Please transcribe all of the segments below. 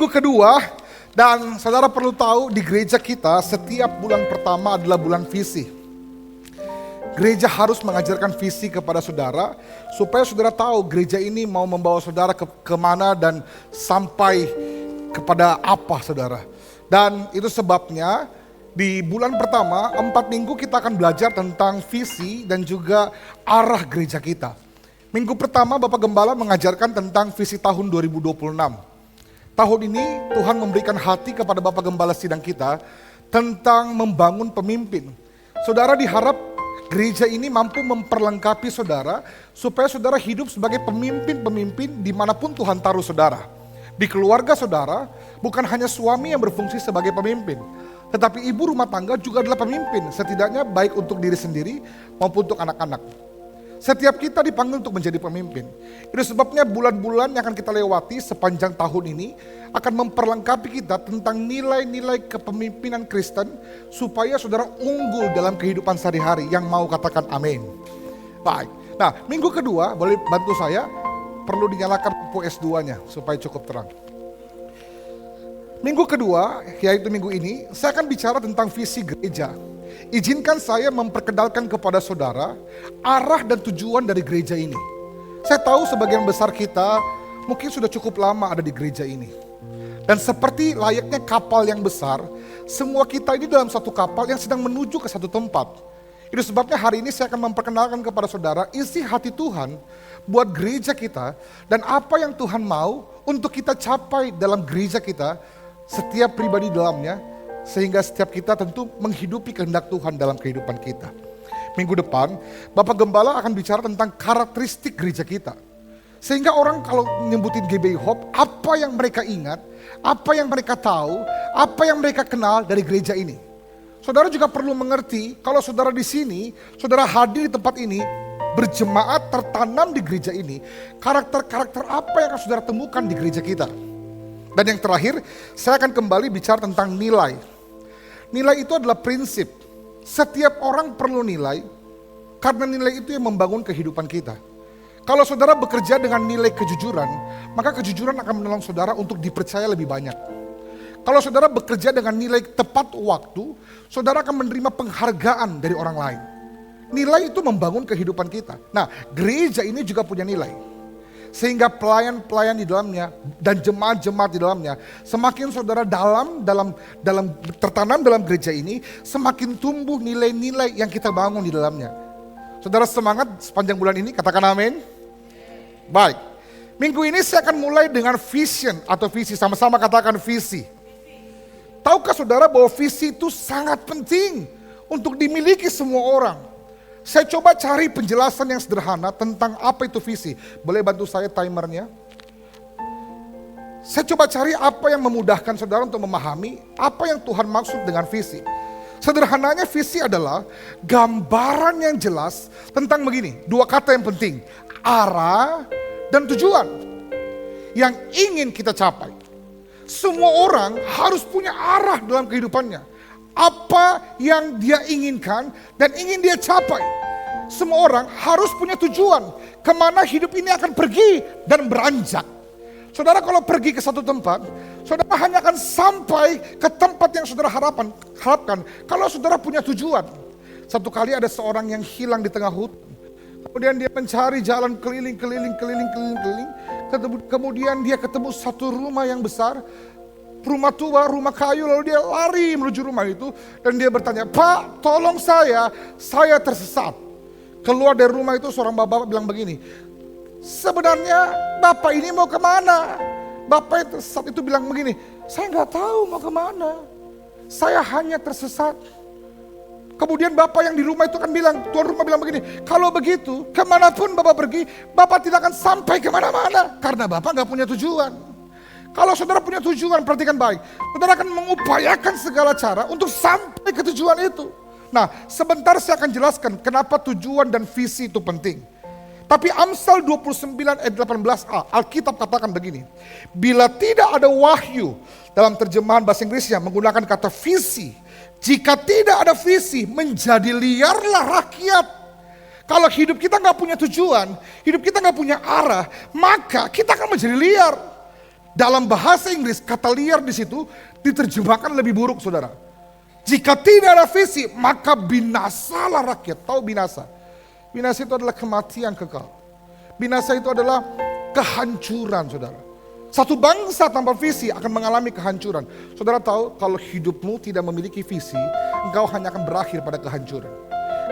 minggu kedua, dan saudara perlu tahu di gereja kita setiap bulan pertama adalah bulan visi. Gereja harus mengajarkan visi kepada saudara supaya saudara tahu gereja ini mau membawa saudara kemana dan sampai kepada apa saudara. Dan itu sebabnya di bulan pertama 4 minggu kita akan belajar tentang visi dan juga arah gereja kita. Minggu pertama Bapak Gembala mengajarkan tentang visi tahun 2026. Tahun ini Tuhan memberikan hati kepada Bapak Gembala sidang kita tentang membangun pemimpin. Saudara diharap gereja ini mampu memperlengkapi saudara supaya saudara hidup sebagai pemimpin-pemimpin dimanapun Tuhan taruh saudara. Di keluarga saudara bukan hanya suami yang berfungsi sebagai pemimpin, tetapi ibu rumah tangga juga adalah pemimpin, setidaknya baik untuk diri sendiri maupun untuk anak-anak. Setiap kita dipanggil untuk menjadi pemimpin. Itu sebabnya bulan-bulan yang akan kita lewati sepanjang tahun ini akan memperlengkapi kita tentang nilai-nilai kepemimpinan Kristen supaya saudara unggul dalam kehidupan sehari-hari. Yang mau katakan amin. Baik. Nah, minggu kedua boleh bantu saya, perlu dinyalakan lampu S2-nya supaya cukup terang. Minggu kedua, yaitu minggu ini, saya akan bicara tentang visi gereja. Izinkan saya memperkenalkan kepada saudara arah dan tujuan dari gereja ini. Saya tahu sebagian besar kita mungkin sudah cukup lama ada di gereja ini. Dan seperti layaknya kapal yang besar, semua kita ini dalam satu kapal yang sedang menuju ke satu tempat. Itu sebabnya hari ini saya akan memperkenalkan kepada saudara isi hati Tuhan buat gereja kita dan apa yang Tuhan mau untuk kita capai dalam gereja kita, setiap pribadi dalamnya, sehingga setiap kita tentu menghidupi kehendak Tuhan dalam kehidupan kita. Minggu depan, Bapak Gembala akan bicara tentang karakteristik gereja kita. Sehingga orang kalau nyebutin GBI Hope, apa yang mereka ingat, apa yang mereka tahu, apa yang mereka kenal dari gereja ini. Saudara juga perlu mengerti, kalau saudara di sini, saudara hadir di tempat ini, berjemaat tertanam di gereja ini, karakter-karakter apa yang akan saudara temukan di gereja kita. Dan yang terakhir, saya akan kembali bicara tentang nilai. Nilai itu adalah prinsip. Setiap orang perlu nilai, karena nilai itu yang membangun kehidupan kita. Kalau saudara bekerja dengan nilai kejujuran, maka kejujuran akan menolong saudara untuk dipercaya lebih banyak. Kalau saudara bekerja dengan nilai tepat waktu, saudara akan menerima penghargaan dari orang lain. Nilai itu membangun kehidupan kita. Nah, gereja ini juga punya nilai. Sehingga pelayan-pelayan di dalamnya dan jemaat-jemaat di dalamnya, semakin saudara tertanam dalam gereja ini, semakin tumbuh nilai-nilai yang kita bangun di dalamnya. Saudara semangat sepanjang bulan ini, katakan amin. Baik, minggu ini saya akan mulai dengan vision atau visi, sama-sama katakan visi. Tahukah saudara bahwa visi itu sangat penting untuk dimiliki semua orang? Saya coba cari penjelasan yang sederhana tentang apa itu visi. Boleh bantu saya timernya? Saya coba cari apa yang memudahkan saudara untuk memahami apa yang Tuhan maksud dengan visi. Sederhananya visi adalah gambaran yang jelas tentang begini. 2 kata yang penting, arah dan tujuan yang ingin kita capai. Semua orang harus punya arah dalam kehidupannya. Apa yang dia inginkan dan ingin dia capai. Semua orang harus punya tujuan kemana hidup ini akan pergi dan beranjak. Saudara kalau pergi ke satu tempat, saudara hanya akan sampai ke tempat yang saudara harapkan kalau saudara punya tujuan. Satu kali ada seorang yang hilang di tengah hutan. Kemudian dia mencari jalan keliling. Kemudian dia ketemu satu rumah yang besar. Rumah tua, rumah kayu, lalu dia lari menuju rumah itu. Dan dia bertanya, "Pak, tolong saya tersesat." Keluar dari rumah itu seorang bapak bilang begini, "Sebenarnya bapak ini mau kemana?" Bapak itu saat itu bilang begini, "Saya nggak tahu mau kemana. Saya hanya tersesat." Kemudian bapak yang di rumah itu kan bilang, tuan rumah bilang begini, "Kalau begitu, kemanapun bapak pergi, bapak tidak akan sampai kemana-mana. Karena bapak nggak punya tujuan." Kalau saudara punya tujuan, perhatikan baik. Saudara akan mengupayakan segala cara untuk sampai ke tujuan itu. Nah, sebentar saya akan jelaskan kenapa tujuan dan visi itu penting. Tapi Amsal 29 ayat 18a, Alkitab katakan begini. Bila tidak ada wahyu, dalam terjemahan bahasa Inggrisnya menggunakan kata visi. Jika tidak ada visi, menjadi liarlah rakyat. Kalau hidup kita gak punya tujuan, hidup kita gak punya arah, maka kita akan menjadi liar. Dalam bahasa Inggris, kata liar di situ diterjemahkan lebih buruk, saudara. Jika tidak ada visi, maka binasalah rakyat. Tahu binasa? Binasa itu adalah kematian kekal. Binasa itu adalah kehancuran, saudara. Satu bangsa tanpa visi akan mengalami kehancuran. Saudara tahu, kalau hidupmu tidak memiliki visi, engkau hanya akan berakhir pada kehancuran.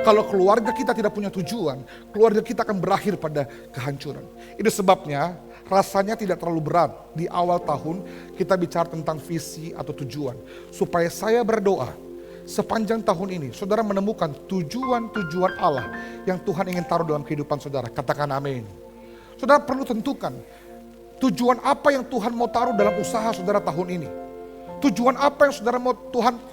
Kalau keluarga kita tidak punya tujuan, keluarga kita akan berakhir pada kehancuran. Itu sebabnya rasanya tidak terlalu berat di awal tahun kita bicara tentang visi atau tujuan. Supaya saya berdoa sepanjang tahun ini saudara menemukan tujuan-tujuan Allah yang Tuhan ingin taruh dalam kehidupan saudara. Katakan amin. Saudara perlu tentukan tujuan apa yang Tuhan mau taruh dalam usaha saudara tahun ini. Tujuan apa yang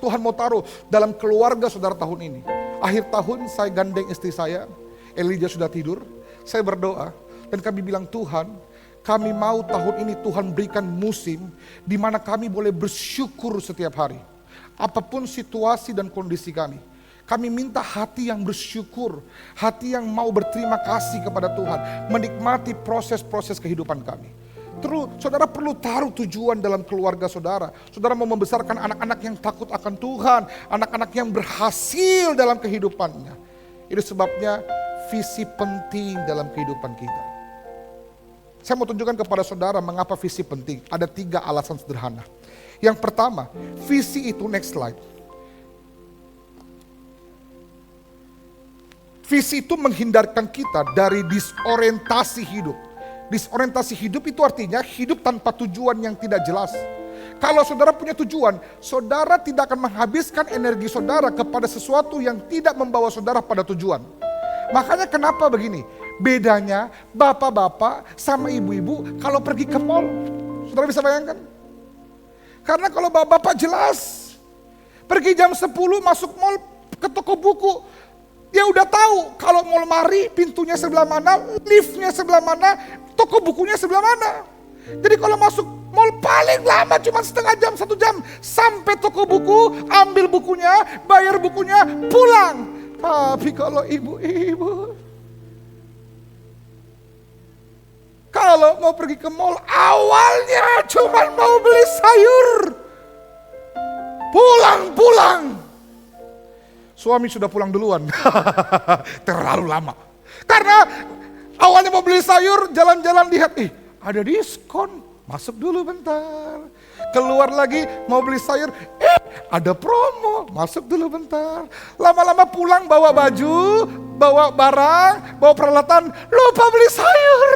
Tuhan mau taruh dalam keluarga saudara tahun ini. Akhir tahun saya gandeng istri saya, Elijah sudah tidur. Saya berdoa dan kami bilang, Tuhan, kami mau tahun ini Tuhan berikan musim di mana kami boleh bersyukur setiap hari. Apapun situasi dan kondisi kami. Kami minta hati yang bersyukur, hati yang mau berterima kasih kepada Tuhan, menikmati proses-proses kehidupan kami. Terus saudara perlu taruh tujuan dalam keluarga saudara. Saudara mau membesarkan anak-anak yang takut akan Tuhan, anak-anak yang berhasil dalam kehidupannya. Itu sebabnya visi penting dalam kehidupan kita. Saya mau tunjukkan kepada saudara mengapa visi penting. Ada 3 alasan sederhana. Yang pertama, visi itu, next slide. Visi itu menghindarkan kita dari disorientasi hidup. Disorientasi hidup itu artinya hidup tanpa tujuan yang tidak jelas. Kalau saudara punya tujuan, saudara tidak akan menghabiskan energi saudara kepada sesuatu yang tidak membawa saudara pada tujuan. Makanya kenapa begini? Bedanya bapak-bapak sama ibu-ibu kalau pergi ke mall. Saudara bisa bayangkan? Karena kalau bapak-bapak jelas. Pergi jam 10 masuk mall ke toko buku. Dia udah tahu kalau mall Mari pintunya sebelah mana, liftnya sebelah mana, toko bukunya sebelah mana. Jadi kalau masuk mall paling lama cuma setengah jam, 1 jam. Sampai toko buku, ambil bukunya, bayar bukunya, pulang. Tapi kalau ibu-ibu, kalau mau pergi ke mall, awalnya cuma mau beli sayur. Pulang. Suami sudah pulang duluan. Terlalu lama. Karena awalnya mau beli sayur, jalan-jalan lihat, ada diskon. Masuk dulu bentar. Keluar lagi mau beli sayur, ada promo. Masuk dulu bentar. Lama-lama pulang bawa baju, bawa barang, bawa peralatan, lupa beli sayur.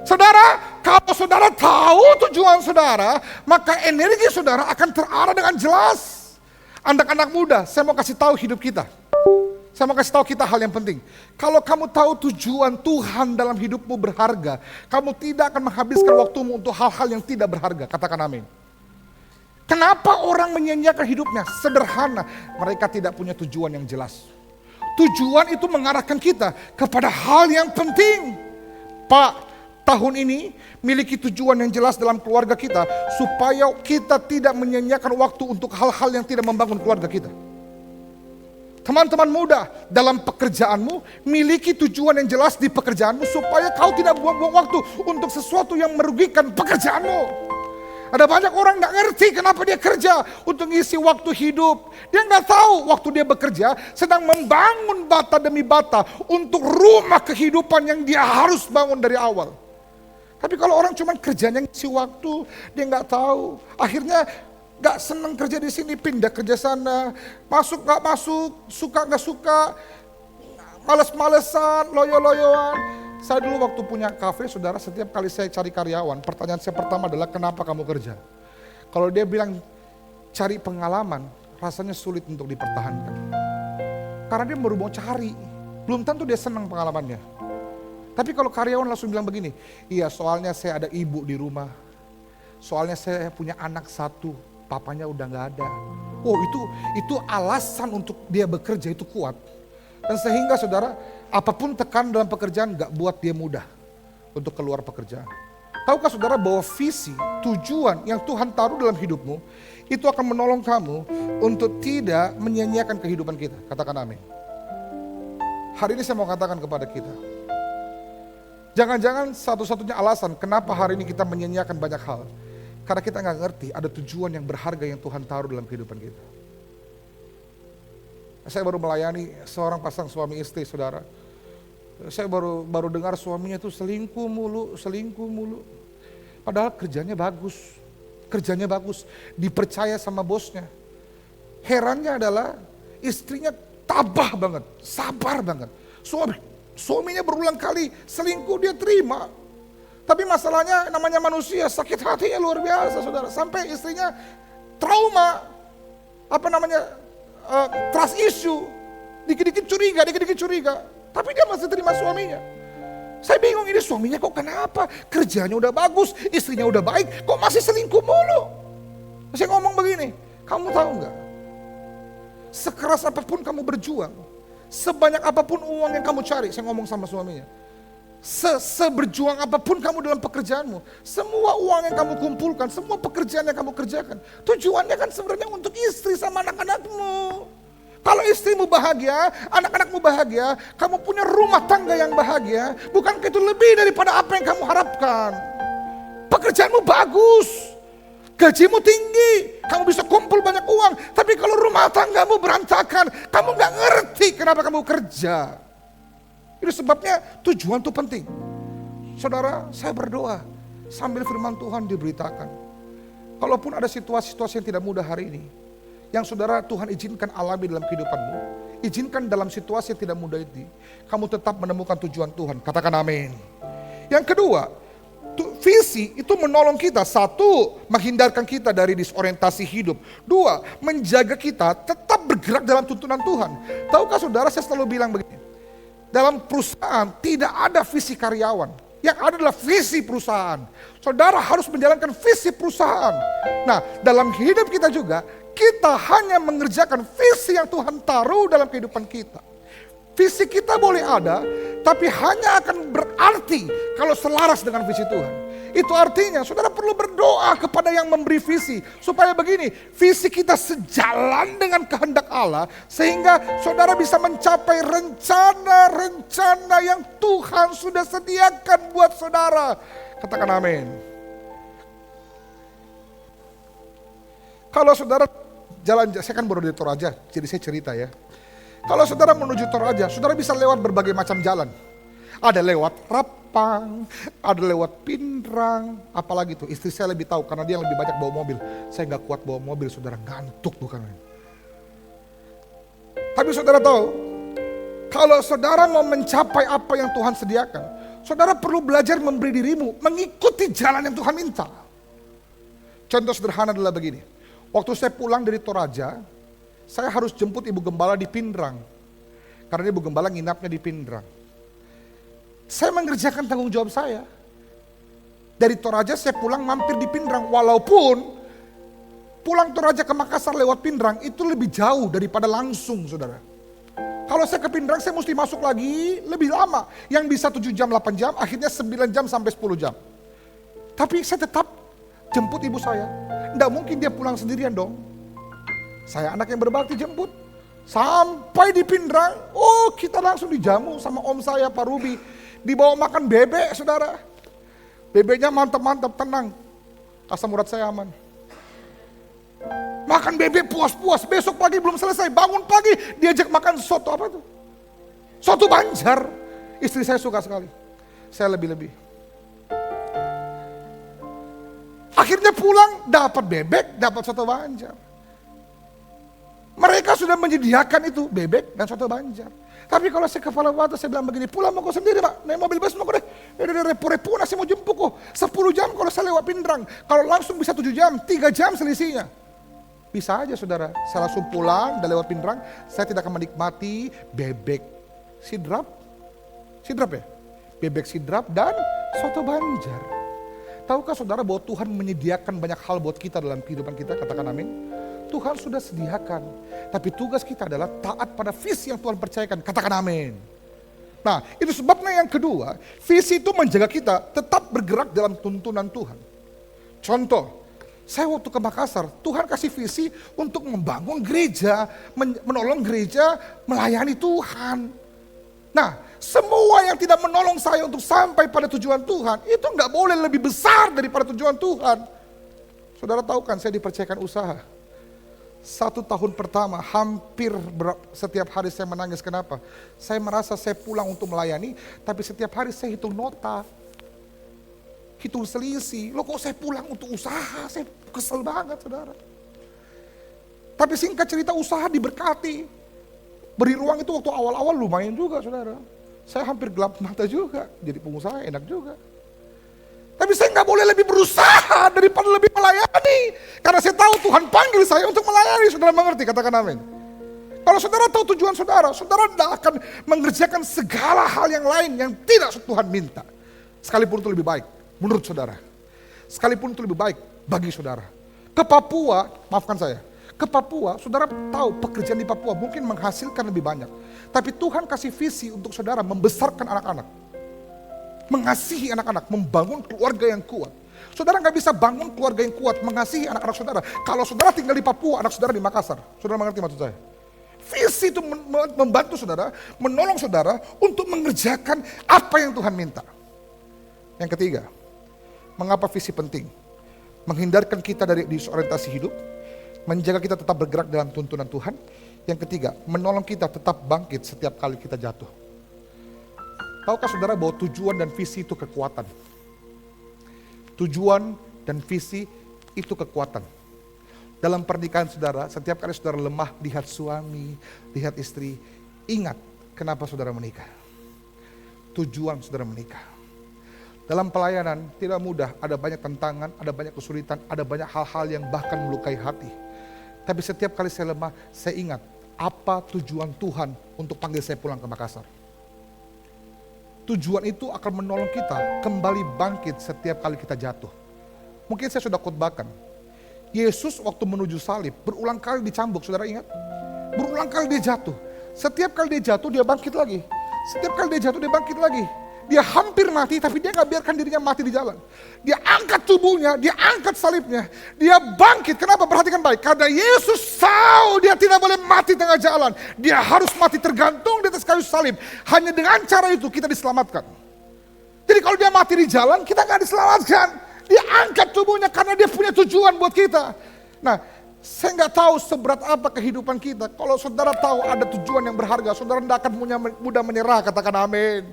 Saudara, kalau saudara tahu tujuan saudara, maka energi saudara akan terarah dengan jelas. Anak-anak muda, saya mau kasih tahu hidup kita. Saya mau kasih tahu kita hal yang penting. Kalau kamu tahu tujuan Tuhan dalam hidupmu berharga, kamu tidak akan menghabiskan waktumu untuk hal-hal yang tidak berharga. Katakan amin. Kenapa orang menyia-nyiakan hidupnya? Sederhana, mereka tidak punya tujuan yang jelas. Tujuan itu mengarahkan kita kepada hal yang penting. Pak, tahun ini miliki tujuan yang jelas dalam keluarga kita supaya kita tidak menyia-nyiakan waktu untuk hal-hal yang tidak membangun keluarga kita. Teman-teman muda, dalam pekerjaanmu miliki tujuan yang jelas di pekerjaanmu supaya kau tidak buang-buang waktu untuk sesuatu yang merugikan pekerjaanmu. Ada banyak orang gak ngerti kenapa dia kerja untuk ngisi waktu hidup. Dia gak tahu waktu dia bekerja sedang membangun bata demi bata untuk rumah kehidupan yang dia harus bangun dari awal. Tapi kalau orang cuma kerjanya ngisi waktu, dia nggak tahu. Akhirnya nggak senang kerja di sini, pindah kerja sana. Masuk nggak masuk, suka nggak suka, males-malesan, loyo-loyoan. Saya dulu waktu punya kafe, saudara, setiap kali saya cari karyawan, pertanyaan saya pertama adalah kenapa kamu kerja? Kalau dia bilang cari pengalaman, rasanya sulit untuk dipertahankan. Karena dia baru mau cari, belum tentu dia senang pengalamannya. Tapi kalau karyawan langsung bilang begini, iya soalnya saya ada ibu di rumah, soalnya saya punya anak 1, papanya udah gak ada. Oh itu alasan untuk dia bekerja itu kuat. Dan sehingga saudara, apapun tekan dalam pekerjaan gak buat dia mudah untuk keluar pekerjaan. Tahukah saudara bahwa visi, tujuan yang Tuhan taruh dalam hidupmu, itu akan menolong kamu untuk tidak menyia-nyiakan kehidupan kita. Katakan amin. Hari ini saya mau katakan kepada kita, Jangan-jangan satu-satunya alasan kenapa hari ini kita menyanyiakan banyak hal, karena kita nggak ngerti ada tujuan yang berharga yang Tuhan taruh dalam kehidupan kita. Saya baru melayani seorang pasang suami istri, saudara. Saya baru dengar suaminya itu selingkuh mulu. Padahal kerjanya bagus, dipercaya sama bosnya. Herannya adalah istrinya tabah banget, sabar banget. Suaminya berulang kali selingkuh, dia terima. Tapi masalahnya namanya manusia, sakit hatinya luar biasa, saudara. Sampai istrinya trauma, trust issue, dikit-dikit curiga. Tapi dia masih terima suaminya. Saya bingung, ini suaminya kok kenapa? Kerjanya udah bagus, istrinya udah baik, kok masih selingkuh mulu? Saya ngomong begini, kamu tahu nggak? Sekeras apapun kamu berjuang, sebanyak apapun uang yang kamu cari, saya ngomong sama suaminya. Seberjuang apapun kamu dalam pekerjaanmu, semua uang yang kamu kumpulkan, semua pekerjaan yang kamu kerjakan, tujuannya kan sebenarnya untuk istri sama anak-anakmu. Kalau istrimu bahagia, anak-anakmu bahagia, kamu punya rumah tangga yang bahagia, bukankah itu lebih daripada apa yang kamu harapkan? Pekerjaanmu bagus, gajimu tinggi, kamu bisa kumpul banyak uang, tapi kalau rumah tanggamu berantakan, kamu gak ngerti kenapa kamu kerja. Itu sebabnya tujuan itu penting. Saudara, saya berdoa sambil firman Tuhan diberitakan. Kalaupun ada situasi-situasi yang tidak mudah hari ini, yang saudara Tuhan izinkan alami dalam kehidupanmu, izinkan dalam situasi yang tidak mudah ini, kamu tetap menemukan tujuan Tuhan. Katakan amin. Yang kedua, visi itu menolong kita. Satu, menghindarkan kita dari disorientasi hidup. Dua, menjaga kita tetap bergerak dalam tuntunan Tuhan. Tahukah saudara, saya selalu bilang begini, dalam perusahaan tidak ada visi karyawan, yang ada adalah visi perusahaan. Saudara harus menjalankan visi perusahaan. Nah, dalam hidup kita juga, kita hanya mengerjakan visi yang Tuhan taruh dalam kehidupan kita. Visi kita boleh ada, tapi hanya akan berarti kalau selaras dengan visi Tuhan. Itu artinya saudara perlu berdoa kepada yang memberi visi. Supaya begini, visi kita sejalan dengan kehendak Allah. Sehingga saudara bisa mencapai rencana-rencana yang Tuhan sudah sediakan buat saudara. Katakan amin. Kalau saudara jalan, saya kan baru di Toraja, jadi saya cerita ya. Kalau saudara menuju Toraja, saudara bisa lewat berbagai macam jalan. Ada lewat Rapang, ada lewat Pindrang, apalagi tuh. Istri saya lebih tahu karena dia lebih banyak bawa mobil. Saya gak kuat bawa mobil, saudara, ngantuk bukan. Tapi saudara tahu, kalau saudara mau mencapai apa yang Tuhan sediakan, saudara perlu belajar memberi dirimu, mengikuti jalan yang Tuhan minta. Contoh sederhana adalah begini. Waktu saya pulang dari Toraja, saya harus jemput Ibu Gembala di Pindrang. Karena Ibu Gembala nginapnya di Pindrang. Saya mengerjakan tanggung jawab saya. Dari Toraja saya pulang mampir di Pindrang. Walaupun pulang Toraja ke Makassar lewat Pindrang itu lebih jauh daripada langsung, saudara. Kalau saya ke Pindrang saya mesti masuk lagi lebih lama. Yang bisa 7 jam, 8 jam, akhirnya 9 jam sampai 10 jam. Tapi saya tetap jemput ibu saya. Nggak mungkin dia pulang sendirian dong. Saya anak yang berbakti jemput. Sampai di Pindrang, kita langsung dijamu sama om saya Pak Ruby. Dibawa makan bebek, saudara. Bebeknya mantap-mantap, tenang. Asam urat saya aman. Makan bebek puas-puas, besok pagi belum selesai, bangun pagi diajak makan soto, apa tuh? Soto Banjar. Istri saya suka sekali. Saya lebih-lebih. Akhirnya pulang, dapat bebek, dapat soto Banjar. Mereka sudah menyediakan itu, bebek dan soto Banjar. Tapi kalau saya kepala batu, saya bilang begini, pulang mau kok sendiri Pak, naik mobil bus mau kok deh. Repo-repo nasi mau jemput kok, 10 jam kalau saya lewat Pindrang. Kalau langsung bisa 7 jam, 3 jam selisihnya. Bisa aja saudara, saya langsung pulang, udah lewat Pindrang, saya tidak akan menikmati bebek sidrap ya? Bebek sidrap dan soto Banjar. Tahukah saudara bahwa Tuhan menyediakan banyak hal buat kita dalam kehidupan kita, katakan amin. Tuhan sudah sediakan, tapi tugas kita adalah taat pada visi yang Tuhan percayakan, katakan amin. Nah itu sebabnya yang kedua, visi itu menjaga kita tetap bergerak dalam tuntunan Tuhan. Contoh, saya waktu ke Makassar, Tuhan kasih visi untuk membangun gereja, menolong gereja, melayani Tuhan. Nah Semua yang tidak menolong saya untuk sampai pada tujuan Tuhan, itu nggak boleh lebih besar daripada tujuan Tuhan. Saudara tahu kan, saya dipercayakan usaha. 1 tahun pertama, hampir setiap hari saya menangis. Kenapa? Saya merasa saya pulang untuk melayani, tapi setiap hari saya hitung nota. Hitung selisih. Loh kok saya pulang untuk usaha? Saya kesel banget, saudara. Tapi singkat cerita, usaha diberkati. Beri ruang itu waktu awal-awal lumayan juga, saudara. Saya hampir gelap mata juga, jadi pengusaha enak juga. Tapi saya nggak boleh lebih berusaha daripada lebih melayani. Karena saya tahu Tuhan panggil saya untuk melayani. Saudara mengerti? Katakan amin. Kalau saudara tahu tujuan saudara, saudara tidak akan mengerjakan segala hal yang lain yang tidak Tuhan minta. Sekalipun itu lebih baik, menurut saudara. Sekalipun itu lebih baik bagi saudara. Ke Papua, maafkan saya. Ke Papua, saudara tahu pekerjaan di Papua mungkin menghasilkan lebih banyak. Tapi Tuhan kasih visi untuk saudara membesarkan anak-anak. Mengasihi anak-anak, membangun keluarga yang kuat. Saudara nggak bisa bangun keluarga yang kuat, mengasihi anak-anak saudara. Kalau saudara tinggal di Papua, anak saudara di Makassar. Saudara mengerti maksud saya? Visi itu membantu saudara, menolong saudara untuk mengerjakan apa yang Tuhan minta. Yang ketiga, mengapa visi penting? Menghindarkan kita dari disorientasi hidup, menjaga kita tetap bergerak dalam tuntunan Tuhan. Yang ketiga, menolong kita tetap bangkit setiap kali kita jatuh. Tahukah saudara bahwa tujuan dan visi itu kekuatan? Tujuan dan visi itu kekuatan. Dalam pernikahan saudara, setiap kali saudara lemah, lihat suami, lihat istri, ingat kenapa saudara menikah. Tujuan saudara menikah. Dalam pelayanan tidak mudah, ada banyak tantangan, ada banyak kesulitan, ada banyak hal-hal yang bahkan melukai hati. Tapi setiap kali saya lemah, saya ingat apa tujuan Tuhan untuk panggil saya pulang ke Makassar. Tujuan itu akan menolong kita kembali bangkit setiap kali kita jatuh. Mungkin saya sudah khotbahkan. Yesus waktu menuju salib berulang kali dicambuk, saudara ingat? Berulang kali dia jatuh. Setiap kali dia jatuh dia bangkit lagi. Setiap kali dia jatuh dia bangkit lagi. Dia hampir mati tapi dia gak biarkan dirinya mati di jalan. Dia angkat tubuhnya, dia angkat salibnya. Dia bangkit, kenapa? Perhatikan baik. Karena Yesus tahu dia tidak boleh mati tengah jalan. Dia harus mati tergantung di atas kayu salib. Hanya dengan cara itu kita diselamatkan. Jadi kalau dia mati di jalan, kita gak diselamatkan. Dia angkat tubuhnya karena dia punya tujuan buat kita. Nah, saya nggak tahu seberat apa kehidupan kita. Kalau saudara tahu ada tujuan yang berharga, saudara tidak akan mudah menyerah, katakan amin.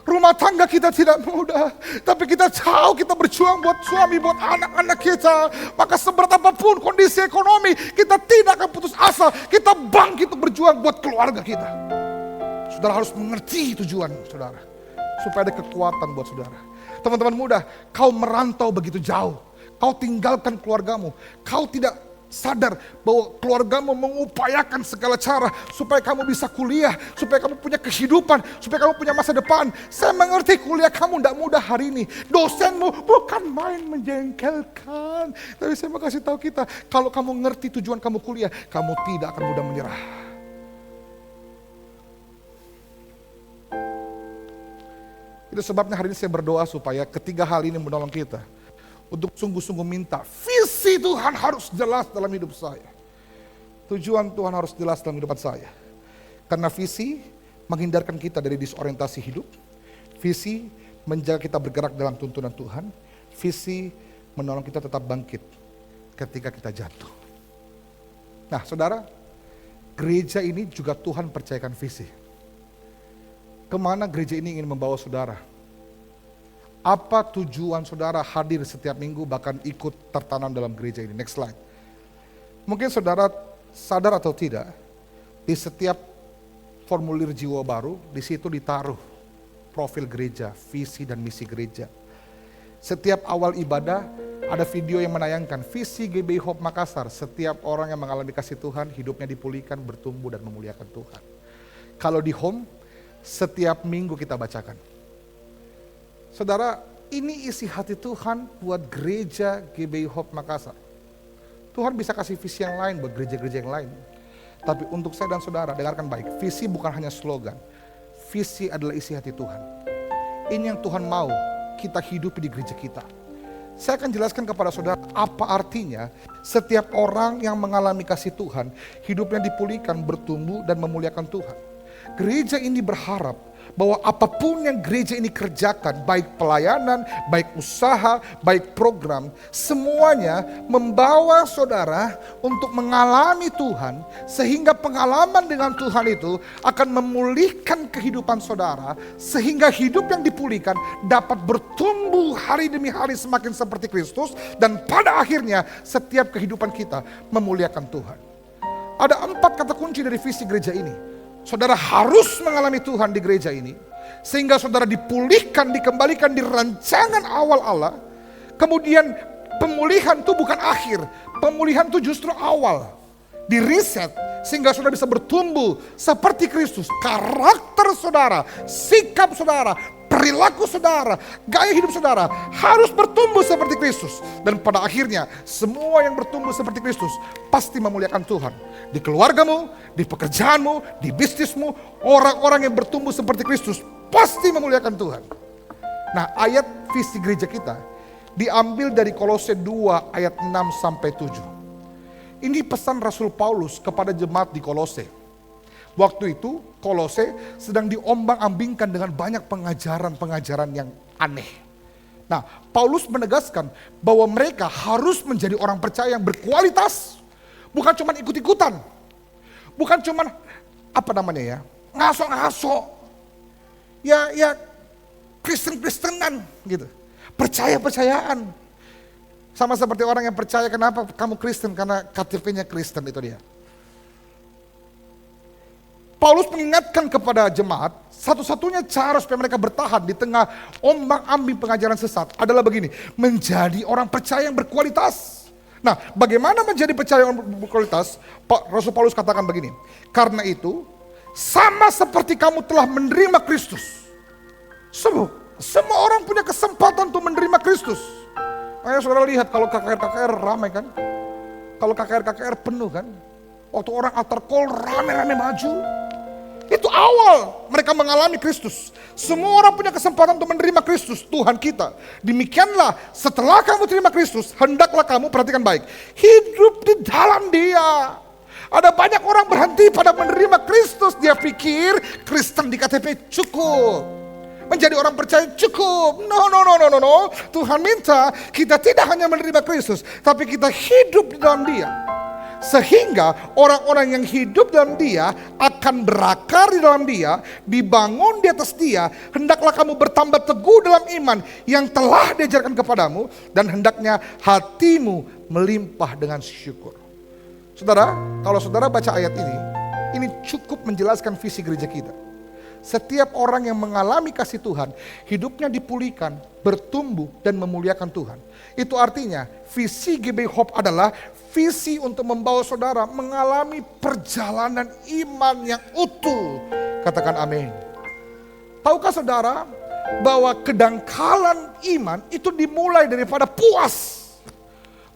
Rumah tangga kita tidak mudah, tapi kita tahu kita berjuang buat suami, buat anak-anak kita. Maka seberat apapun kondisi ekonomi, kita tidak akan putus asa. Kita bangkit untuk berjuang buat keluarga kita. Saudara harus mengerti tujuan saudara, supaya ada kekuatan buat saudara. Teman-teman muda, kau merantau begitu jauh, kau tinggalkan keluargamu, kau tidak sadar bahwa keluargamu mengupayakan segala cara supaya kamu bisa kuliah, supaya kamu punya kehidupan, supaya kamu punya masa depan. Saya mengerti kuliah kamu tidak mudah hari ini. Dosenmu bukan main menjengkelkan. Tapi saya mau kasih tahu kita, kalau kamu ngerti tujuan kamu kuliah, kamu tidak akan mudah menyerah. Itu sebabnya hari ini saya berdoa supaya ketiga hal ini menolong kita. Untuk sungguh-sungguh minta, visi Tuhan harus jelas dalam hidup saya. Tujuan Tuhan harus jelas dalam hidup saya. Karena visi menghindarkan kita dari disorientasi hidup. Visi menjaga kita bergerak dalam tuntunan Tuhan. Visi menolong kita tetap bangkit ketika kita jatuh. Nah saudara, gereja ini juga Tuhan percayakan visi. Kemana gereja ini ingin membawa saudara? Apa tujuan saudara hadir setiap minggu bahkan ikut tertanam dalam gereja ini? Next slide. Mungkin saudara sadar atau tidak, di setiap formulir jiwa baru, di situ ditaruh profil gereja, visi dan misi gereja. Setiap awal ibadah ada video yang menayangkan visi GBI Hope Makassar. Setiap orang yang mengalami kasih Tuhan, hidupnya dipulihkan, bertumbuh dan memuliakan Tuhan. Kalau di home, setiap minggu kita bacakan. Saudara, ini isi hati Tuhan buat gereja GBI Hope Makassar. Tuhan bisa kasih visi yang lain buat gereja-gereja yang lain. Tapi untuk saya dan saudara, dengarkan baik. Visi bukan hanya slogan. Visi adalah isi hati Tuhan. Ini yang Tuhan mau kita hidupi di gereja kita. Saya akan jelaskan kepada saudara apa artinya setiap orang yang mengalami kasih Tuhan, hidupnya dipulihkan, bertumbuh dan memuliakan Tuhan. Gereja ini berharap bahwa apapun yang gereja ini kerjakan, baik pelayanan, baik usaha, baik program, semuanya membawa saudara untuk mengalami Tuhan, sehingga pengalaman dengan Tuhan itu akan memulihkan kehidupan saudara, sehingga hidup yang dipulihkan dapat bertumbuh hari demi hari semakin seperti Kristus, dan pada akhirnya setiap kehidupan kita memuliakan Tuhan. Ada 4 kata kunci dari visi gereja ini. Saudara harus mengalami Tuhan di gereja ini, sehingga saudara dipulihkan, dikembalikan di rancangan awal Allah. Kemudian pemulihan itu bukan akhir, pemulihan itu justru awal. Di reset sehingga saudara bisa bertumbuh seperti Kristus. Karakter saudara, sikap saudara, perilaku saudara, gaya hidup saudara harus bertumbuh seperti Kristus. Dan pada akhirnya semua yang bertumbuh seperti Kristus pasti memuliakan Tuhan. Di keluargamu, di pekerjaanmu, di bisnismu, orang-orang yang bertumbuh seperti Kristus pasti memuliakan Tuhan. Nah, ayat visi gereja kita diambil dari Kolose 2 ayat 6 sampai 7. Ini pesan Rasul Paulus kepada jemaat di Kolose. Waktu itu Kolose sedang diombang-ambingkan dengan banyak pengajaran-pengajaran yang aneh. Nah, Paulus menegaskan bahwa mereka harus menjadi orang percaya yang berkualitas. Bukan cuma ikut-ikutan. Bukan cuma ngaso-ngaso. Ya Kristen-Kristenan gitu. Percaya-percayaan. Sama seperti orang yang percaya kenapa kamu Kristen, karena KTP-nya Kristen, itu dia. Paulus mengingatkan kepada jemaat, satu-satunya cara supaya mereka bertahan di tengah ombang-ambing pengajaran sesat adalah begini, menjadi orang percaya yang berkualitas. Nah, bagaimana menjadi percaya yang berkualitas? Rasul Paulus katakan begini, karena itu sama seperti kamu telah menerima Kristus. Semua orang punya kesempatan untuk menerima Kristus. Ayo saudara lihat kalau KKR ramai kan, kalau KKR penuh kan, waktu orang altar call rame-rame maju. Itu awal mereka mengalami Kristus. Semua orang punya kesempatan untuk menerima Kristus, Tuhan kita. Demikianlah setelah kamu terima Kristus, hendaklah kamu, perhatikan baik, hidup di dalam Dia. Ada banyak orang berhenti pada menerima Kristus. Dia pikir Kristen di KTP cukup, menjadi orang percaya cukup. No. Tuhan minta kita tidak hanya menerima Kristus, tapi kita hidup di dalam Dia. Sehingga orang-orang yang hidup dalam Dia akan berakar di dalam Dia, dibangun di atas Dia. Hendaklah kamu bertambah teguh dalam iman yang telah diajarkan kepadamu, dan hendaknya hatimu melimpah dengan syukur. Saudara, kalau saudara baca ayat ini cukup menjelaskan visi gereja kita. Setiap orang yang mengalami kasih Tuhan, hidupnya dipulihkan, bertumbuh dan memuliakan Tuhan. Itu artinya visi GB Hope adalah visi untuk membawa saudara mengalami perjalanan iman yang utuh. Katakan amin. Tahukah saudara bahwa kedangkalan iman itu dimulai daripada puas.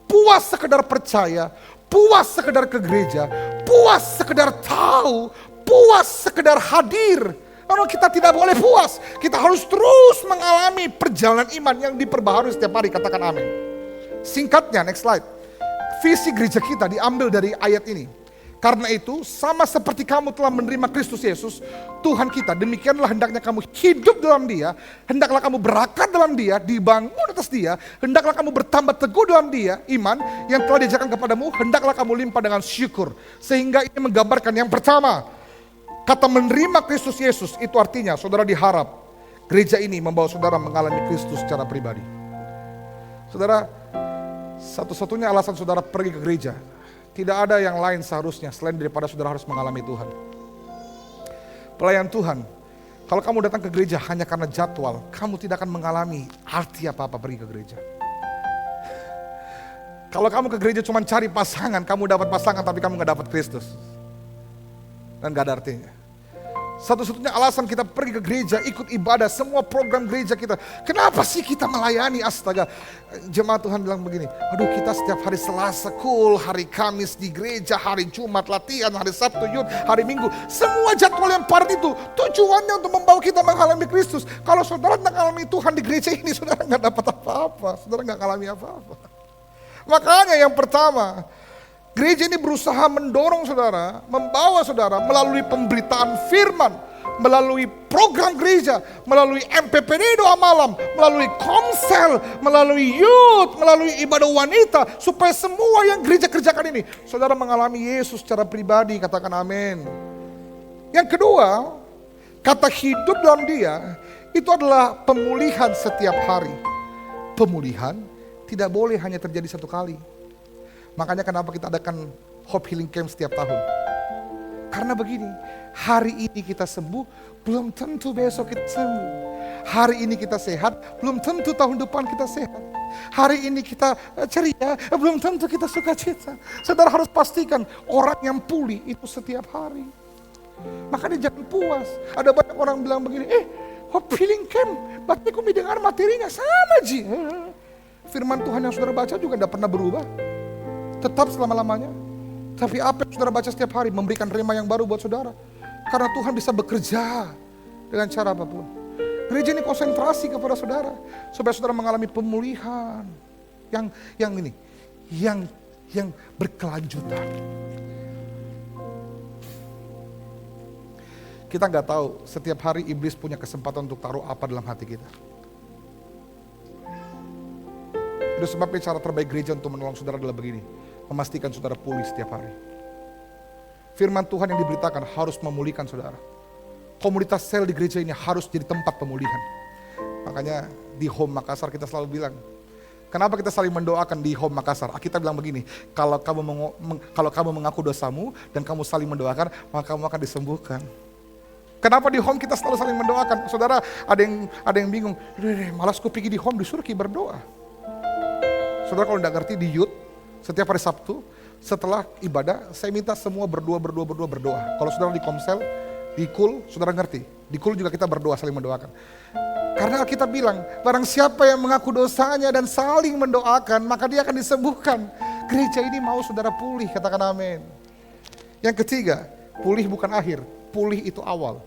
Puas sekedar percaya, puas sekedar ke gereja, puas sekedar tahu, puas sekedar hadir. Namun kita tidak boleh puas. Kita harus terus mengalami perjalanan iman yang diperbaharui setiap hari. Katakan amin. Singkatnya, next slide. Visi gereja kita diambil dari ayat ini. Karena itu, sama seperti kamu telah menerima Kristus Yesus, Tuhan kita, demikianlah hendaknya kamu hidup dalam Dia, hendaklah kamu berakar dalam Dia, dibangun atas Dia, hendaklah kamu bertambah teguh dalam Dia, iman yang telah diajarkan kepadamu, hendaklah kamu limpah dengan syukur. Sehingga ini menggambarkan yang pertama, kata menerima Kristus Yesus itu artinya saudara diharap gereja ini membawa saudara mengalami Kristus secara pribadi. Saudara, satu-satunya alasan saudara pergi ke gereja, tidak ada yang lain seharusnya selain daripada saudara harus mengalami Tuhan. Pelayan Tuhan, kalau kamu datang ke gereja hanya karena jadwal, kamu tidak akan mengalami arti apa-apa pergi ke gereja. Kalau kamu ke gereja cuma cari pasangan, kamu dapat pasangan tapi kamu gak dapat Kristus. Dan gak ada artinya. Satu-satunya alasan kita pergi ke gereja, ikut ibadah, semua program gereja kita. Kenapa sih kita melayani? Astaga, jemaat Tuhan bilang begini, aduh kita setiap hari Selasa cool, hari Kamis di gereja, hari Jumat latihan, hari Sabtu yud, hari Minggu. Semua jadwal yang padat itu tujuannya untuk membawa kita mengalami Kristus. Kalau saudara tidak mengalami Tuhan di gereja ini, saudara gak dapat apa-apa, saudara gak mengalami apa-apa. Makanya yang pertama, gereja ini berusaha mendorong saudara, membawa saudara melalui pemberitaan firman, melalui program gereja, melalui MPPD doa malam, melalui komsel, melalui youth, melalui ibadah wanita, supaya semua yang gereja kerjakan ini, saudara mengalami Yesus secara pribadi, katakan amin. Yang kedua, kata hidup dalam dia, itu adalah pemulihan setiap hari. Pemulihan tidak boleh hanya terjadi satu kali. Makanya kenapa kita adakan Hope Healing Camp setiap tahun. Karena begini, hari ini kita sembuh, belum tentu besok kita sembuh. Hari ini kita sehat, belum tentu tahun depan kita sehat. Hari ini kita ceria, belum tentu kita sukacita. Saudara harus pastikan orang yang pulih itu setiap hari. Makanya jangan puas. Ada banyak orang bilang begini, Hope Healing Camp, berarti kami dengar materinya sama Ji. Firman Tuhan yang saudara baca juga tidak pernah berubah. Tetap selama-lamanya. Tapi apa yang saudara baca setiap hari memberikan rema yang baru buat saudara. Karena Tuhan bisa bekerja dengan cara apapun. Gereja ini konsentrasi kepada saudara. Supaya saudara mengalami pemulihan. Yang berkelanjutan. Kita nggak tahu setiap hari iblis punya kesempatan untuk taruh apa dalam hati kita. Itu sebabnya cara terbaik gereja untuk menolong saudara adalah begini. Memastikan saudara pulih setiap hari. Firman Tuhan yang diberitakan harus memulihkan saudara. Komunitas sel di gereja ini harus jadi tempat pemulihan. Makanya di Home Makassar kita selalu bilang, kenapa kita saling mendoakan di Home Makassar? Kita bilang begini, kalau kamu mengaku dosamu dan kamu saling mendoakan, maka kamu akan disembuhkan. Kenapa di Home kita selalu saling mendoakan? Saudara, ada yang bingung, malas ku pergi di Home disuruh berdoa. Saudara kalau tidak ngerti di youth, setiap hari Sabtu, setelah ibadah, saya minta semua berdoa. Kalau saudara di komsel, di kul, saudara ngerti. Di kul juga kita berdoa, saling mendoakan. Karena kita bilang, barang siapa yang mengaku dosanya dan saling mendoakan, maka dia akan disembuhkan. Gereja ini mau saudara pulih, katakan amin. Yang ketiga, pulih bukan akhir, pulih itu awal.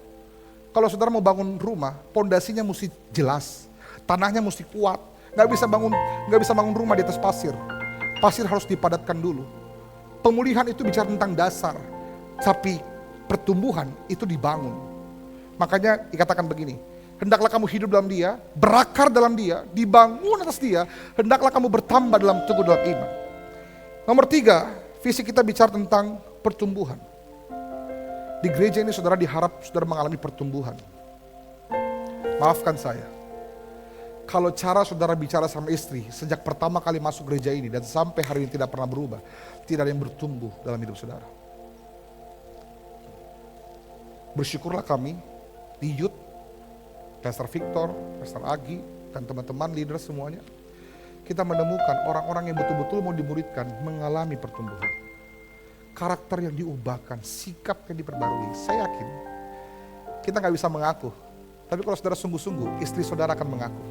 Kalau saudara mau bangun rumah, pondasinya mesti jelas, tanahnya mesti kuat. Nggak bisa bangun rumah di atas pasir. Pasir harus dipadatkan dulu. Pemulihan itu bicara tentang dasar, tapi pertumbuhan itu dibangun. Makanya dikatakan begini, hendaklah kamu hidup dalam dia, berakar dalam dia, dibangun atas dia, hendaklah kamu bertambah dalam teguh dalam iman. Nomor 3, visi kita bicara tentang pertumbuhan. Di gereja ini saudara diharap saudara mengalami pertumbuhan. Maafkan saya, kalau cara saudara bicara sama istri sejak pertama kali masuk gereja ini dan sampai hari ini tidak pernah berubah, tidak ada yang bertumbuh dalam hidup saudara. Bersyukurlah kami di youth, Pastor Victor, Pastor Agi, dan teman-teman leader semuanya, kita menemukan orang-orang yang betul-betul mau dimuridkan mengalami pertumbuhan. Karakter yang diubahkan, sikap yang diperbarui. Saya yakin kita gak bisa mengaku, tapi kalau saudara sungguh-sungguh, istri saudara akan mengaku.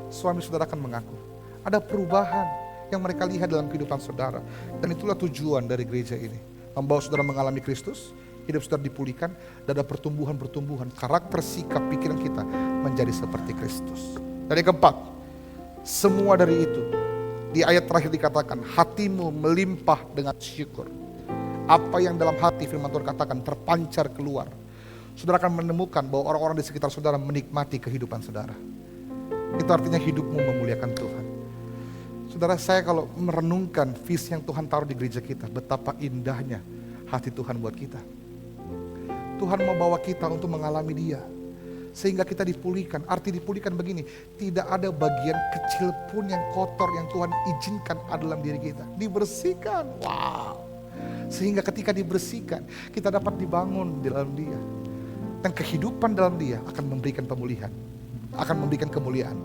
Suami saudara akan mengaku. Ada perubahan yang mereka lihat dalam kehidupan saudara. Dan itulah tujuan dari gereja ini. Membawa saudara mengalami Kristus, hidup saudara dipulihkan, dan ada pertumbuhan-pertumbuhan. Karakter, sikap, pikiran kita menjadi seperti Kristus. Dan yang keempat, semua dari itu, di ayat terakhir dikatakan, hatimu melimpah dengan syukur. Apa yang dalam hati firman Tuhan katakan terpancar keluar. Saudara akan menemukan bahwa orang-orang di sekitar saudara menikmati kehidupan saudara. Itu artinya hidupmu memuliakan Tuhan. Saudara, saya kalau merenungkan visi yang Tuhan taruh di gereja kita, betapa indahnya hati Tuhan buat kita. Tuhan mau bawa kita untuk mengalami Dia, sehingga kita dipulihkan. Arti dipulihkan begini, tidak ada bagian kecil pun yang kotor yang Tuhan izinkan ada dalam diri kita. Dibersihkan, wow. Sehingga ketika dibersihkan, kita dapat dibangun di dalam Dia. Dan kehidupan dalam Dia akan memberikan pemulihan, akan memberikan kemuliaan,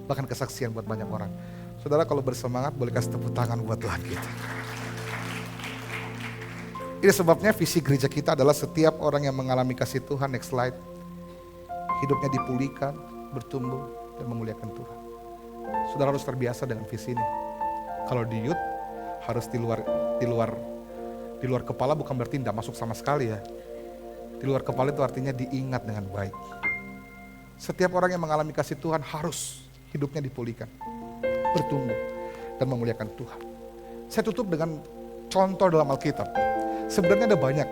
bahkan kesaksian buat banyak orang. Saudara kalau bersemangat boleh kasih tepuk tangan buat Tuhan kita. Ini sebabnya visi gereja kita adalah setiap orang yang mengalami kasih Tuhan, next slide, hidupnya dipulihkan, bertumbuh, dan memuliakan Tuhan. Saudara harus terbiasa dengan visi ini. Kalau di youth harus di luar kepala, bukan berarti tidak masuk sama sekali ya. Di luar kepala itu artinya diingat dengan baik. Setiap orang yang mengalami kasih Tuhan harus hidupnya dipulihkan, bertumbuh, dan memuliakan Tuhan. Saya tutup dengan contoh dalam Alkitab. Sebenarnya ada banyak,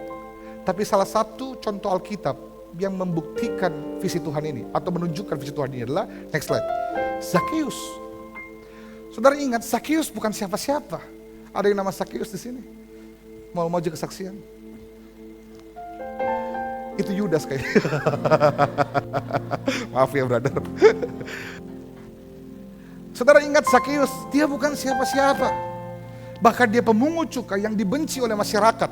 tapi salah satu contoh Alkitab yang membuktikan visi Tuhan ini atau menunjukkan visi Tuhan ini adalah, next slide, Zakheus. Saudara ingat, Zakheus bukan siapa-siapa. Ada yang nama Zakheus di sini? Mau maju kesaksian? Itu Yudas kayaknya. Maaf ya brother. Saudara ingat Zakheus, dia bukan siapa-siapa. Bahkan dia pemungut cukai yang dibenci oleh masyarakat.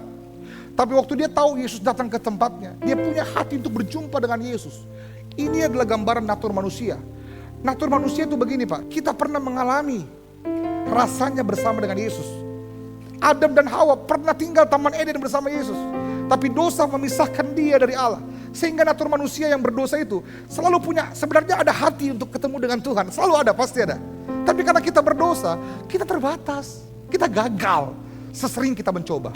Tapi waktu dia tahu Yesus datang ke tempatnya, dia punya hati untuk berjumpa dengan Yesus. Ini adalah gambaran natur manusia. Natur manusia itu begini Pak, kita pernah mengalami rasanya bersama dengan Yesus. Adam dan Hawa pernah tinggal Taman Eden bersama Yesus. Tapi dosa memisahkan dia dari Allah. Sehingga natur manusia yang berdosa itu selalu punya, sebenarnya ada hati untuk ketemu dengan Tuhan. Selalu ada, pasti ada. Tapi karena kita berdosa, kita terbatas. Kita gagal sesering kita mencoba.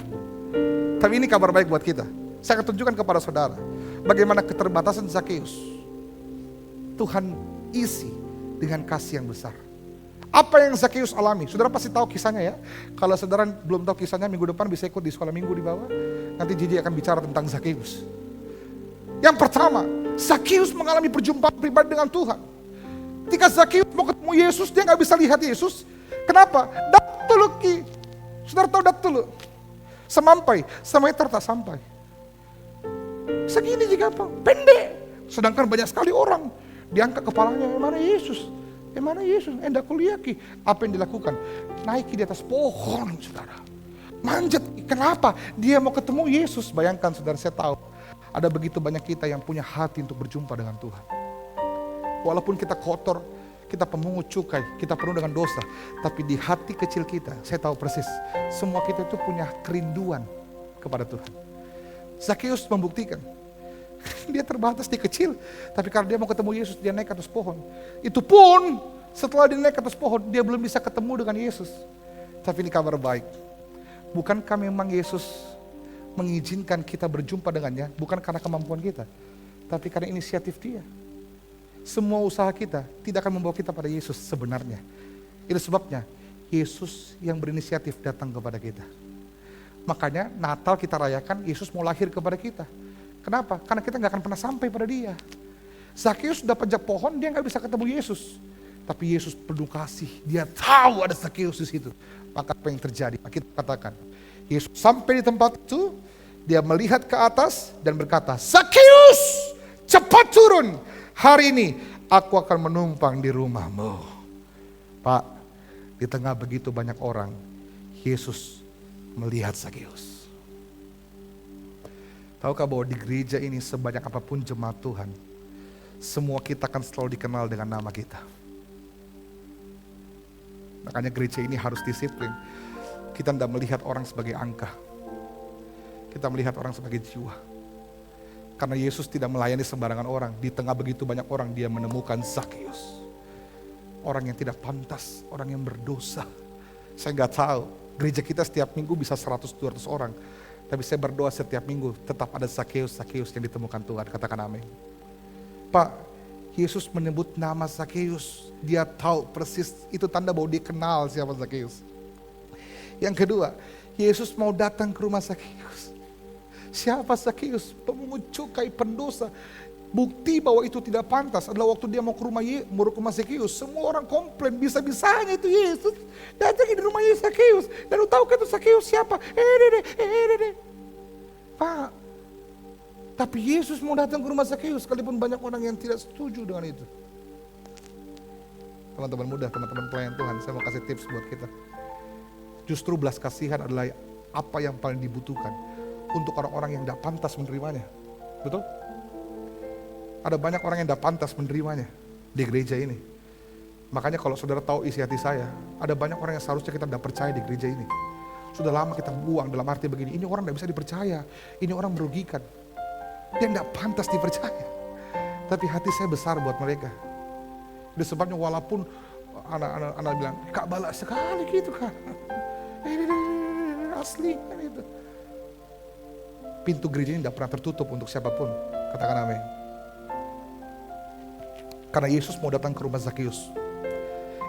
Tapi ini kabar baik buat kita. Saya akan tunjukkan kepada saudara bagaimana keterbatasan Zakheus Tuhan isi dengan kasih yang besar. Apa yang Zakheus alami? Saudara pasti tahu kisahnya ya. Kalau saudara belum tahu kisahnya, minggu depan bisa ikut di sekolah minggu di bawah. Nanti Gigi akan bicara tentang Zakheus. Yang pertama, Zakheus mengalami perjumpaan pribadi dengan Tuhan. Ketika Zakheus mau ketemu Yesus, dia gak bisa lihat Yesus. Kenapa? Datuluki. Saudara tahu datulu? Semeter tak sampai. Segini juga apa? Pendek. Sedangkan banyak sekali orang. Diangkat kepalanya, mana Yesus? Mana Yesus? Enggak kuliah ki. Apa yang dilakukan? Naik di atas pohon, saudara. Manjat. Kenapa? Dia mau ketemu Yesus. Bayangkan saudara, saya tahu. Ada begitu banyak kita yang punya hati untuk berjumpa dengan Tuhan. Walaupun kita kotor, kita pemungut cukai, kita penuh dengan dosa. Tapi di hati kecil kita, saya tahu persis. Semua kita itu punya kerinduan kepada Tuhan. Zakheus membuktikan. Dia terbatas, dia kecil. Tapi karena dia mau ketemu Yesus, dia naik ke atas pohon. Itu pun setelah dia naik ke atas pohon, dia belum bisa ketemu dengan Yesus. Tapi ini kabar baik. Bukankah memang Yesus mengizinkan kita berjumpa dengannya? Bukan karena kemampuan kita, tapi karena inisiatif dia. Semua usaha kita tidak akan membawa kita pada Yesus sebenarnya. Itu sebabnya Yesus yang berinisiatif datang kepada kita. Makanya Natal kita rayakan, Yesus mau lahir kepada kita. Kenapa? Karena kita gak akan pernah sampai pada dia. Zakheus sudah pajak pohon, dia gak bisa ketemu Yesus. Tapi Yesus penuh kasih, dia tahu ada Zakheus di situ. Maka apa yang terjadi? Kita katakan, Yesus sampai di tempat itu, dia melihat ke atas dan berkata, Zakheus, cepat turun. Hari ini aku akan menumpang di rumahmu. Pak, di tengah begitu banyak orang, Yesus melihat Zakheus. Tahukah bahwa di gereja ini sebanyak apapun jemaat Tuhan, semua kita akan selalu dikenal dengan nama kita. Makanya gereja ini harus disiplin. Kita tidak melihat orang sebagai angka. Kita melihat orang sebagai jiwa. Karena Yesus tidak melayani sembarangan orang. Di tengah begitu banyak orang, dia menemukan Zakheus. Orang yang tidak pantas, orang yang berdosa. Saya gak tahu, gereja kita setiap minggu bisa 100-200 orang. Tapi saya berdoa setiap minggu tetap ada Zakheus yang ditemukan Tuhan. Katakan amin. Pak, Yesus menyebut nama Zakheus. Dia tahu persis, itu tanda bahwa dia kenal siapa Zakheus. Yang kedua, Yesus mau datang ke rumah Zakheus. Siapa Zakheus? Pemungut cukai, pendosa. Bukti bahwa itu tidak pantas adalah waktu dia mau ke rumah Zakheus. Semua orang komplain, bisa-bisanya itu Yesus datang di rumah Zakheus. Dan lu tahu kan itu Zakheus siapa? Pak, tapi Yesus mau datang ke rumah Zakheus, sekalipun banyak orang yang tidak setuju dengan itu. Teman-teman muda, teman-teman pelayan Tuhan, saya mau kasih tips buat kita. Justru belas kasihan adalah apa yang paling dibutuhkan untuk orang-orang yang tidak pantas menerimanya. Betul? Ada banyak orang yang tidak pantas menerimanya di gereja ini. Makanya kalau saudara tahu isi hati saya, ada banyak orang yang seharusnya kita tidak percaya di gereja ini. Sudah lama kita buang dalam arti begini, ini orang tidak bisa dipercaya, ini orang merugikan. Dia tidak pantas dipercaya. Tapi hati saya besar buat mereka. Itu sebabnya walaupun anak-anak bilang, Kak balak sekali gitu Kak. Asli kan itu. Pintu gereja ini tidak pernah tertutup untuk siapapun. Katakan amin. Karena Yesus mau datang ke rumah Zakheus.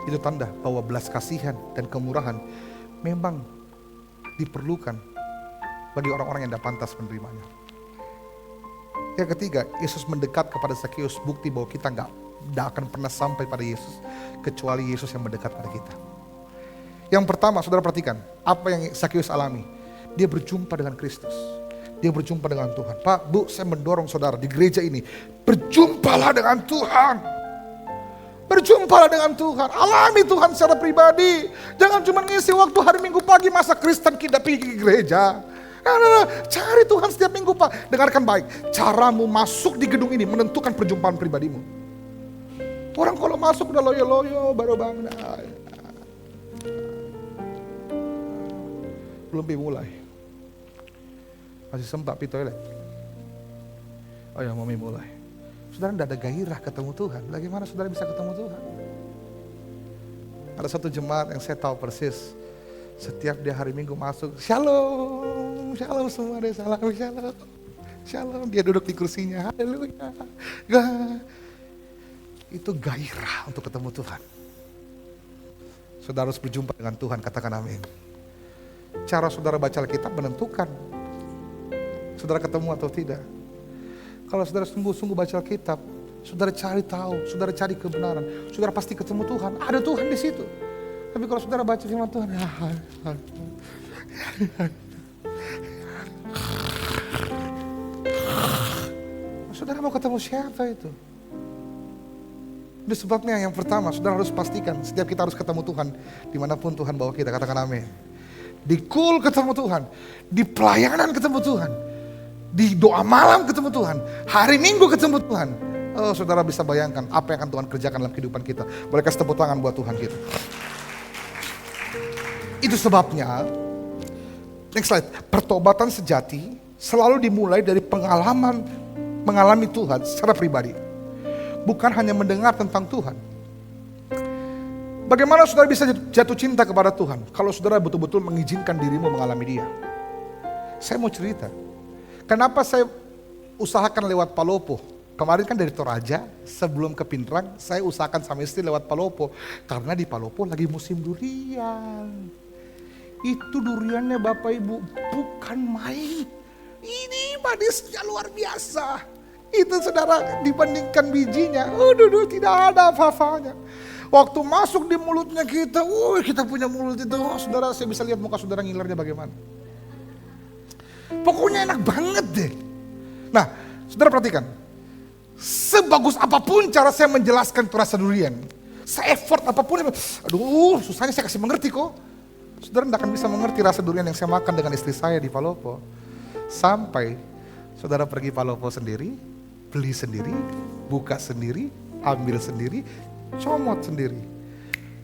Itu tanda bahwa belas kasihan dan kemurahan memang diperlukan bagi orang-orang yang tidak pantas menerimanya. Yang ketiga, Yesus mendekat kepada Zakeus, bukti bahwa kita nggak akan pernah sampai pada Yesus kecuali Yesus yang mendekat pada kita. Yang pertama, saudara perhatikan apa yang Zakeus alami. Dia berjumpa dengan Kristus. Dia berjumpa dengan Tuhan. Pak, Bu, saya mendorong saudara di gereja ini, berjumpalah dengan Tuhan. Berjumpalah dengan Tuhan. Alami Tuhan secara pribadi. Jangan cuma ngisi waktu hari Minggu pagi, masa Kristen kita pergi ke gereja. Nah, cari Tuhan setiap minggu, Pak. Dengarkan baik, caramu masuk di gedung ini menentukan perjumpaan pribadimu. Orang kalau masuk udah loyo-loyo, baru bangun. Belum mulai. Masih sempat pergi toilet. Oh ya, mau mulai. Saudara tidak ada gairah ketemu Tuhan. Bagaimana saudara bisa ketemu Tuhan? Ada satu jemaat yang saya tahu persis. Setiap dia hari Minggu masuk, shalom, shalom semua deh, salam, shalom, shalom. Dia duduk di kursinya, haleluya. Itu gairah untuk ketemu Tuhan. Saudara harus berjumpa dengan Tuhan, katakan amin. Cara saudara baca Alkitab menentukan saudara ketemu atau tidak. Kalau saudara sungguh-sungguh baca Alkitab, saudara cari tahu, saudara cari kebenaran, saudara pasti ketemu Tuhan. Ada Tuhan di situ. Tapi kalau saudara baca firman Tuhan, saudara mau ketemu siapa itu? Itu sebabnya yang pertama, saudara harus pastikan setiap kita harus ketemu Tuhan dimanapun Tuhan bawa kita, katakan amin. Di cool ketemu Tuhan, di pelayanan ketemu Tuhan, di doa malam ketemu Tuhan, hari Minggu ketemu Tuhan. Oh, saudara bisa bayangkan apa yang akan Tuhan kerjakan dalam kehidupan kita. Boleh kasih tepuk tangan buat Tuhan kita. Itu sebabnya, next slide, pertobatan sejati selalu dimulai dari mengalami Tuhan secara pribadi. Bukan hanya mendengar tentang Tuhan. Bagaimana saudara bisa jatuh cinta kepada Tuhan? Kalau saudara betul-betul mengizinkan dirimu mengalami Dia. Saya mau cerita. Kenapa saya usahakan lewat Palopo? Kemarin kan dari Toraja, sebelum ke Pindrang, saya usahakan sama istri lewat Palopo. Karena di Palopo lagi musim durian. Itu duriannya Bapak Ibu bukan main. Ini manisnya luar biasa. Itu saudara dibandingkan bijinya, tidak ada apa-apanya. Waktu masuk di mulutnya kita, kita punya mulut itu, saudara saya bisa lihat muka saudara ngilernya bagaimana. Pokoknya enak banget deh. Nah, saudara perhatikan, sebagus apapun cara saya menjelaskan rasa durian, se-effort apapun, susahnya saya kasih mengerti kok. Saudara tidak akan bisa mengerti rasa durian yang saya makan dengan istri saya di Palopo. Sampai saudara pergi Palopo sendiri, beli sendiri, buka sendiri, ambil sendiri, comot sendiri.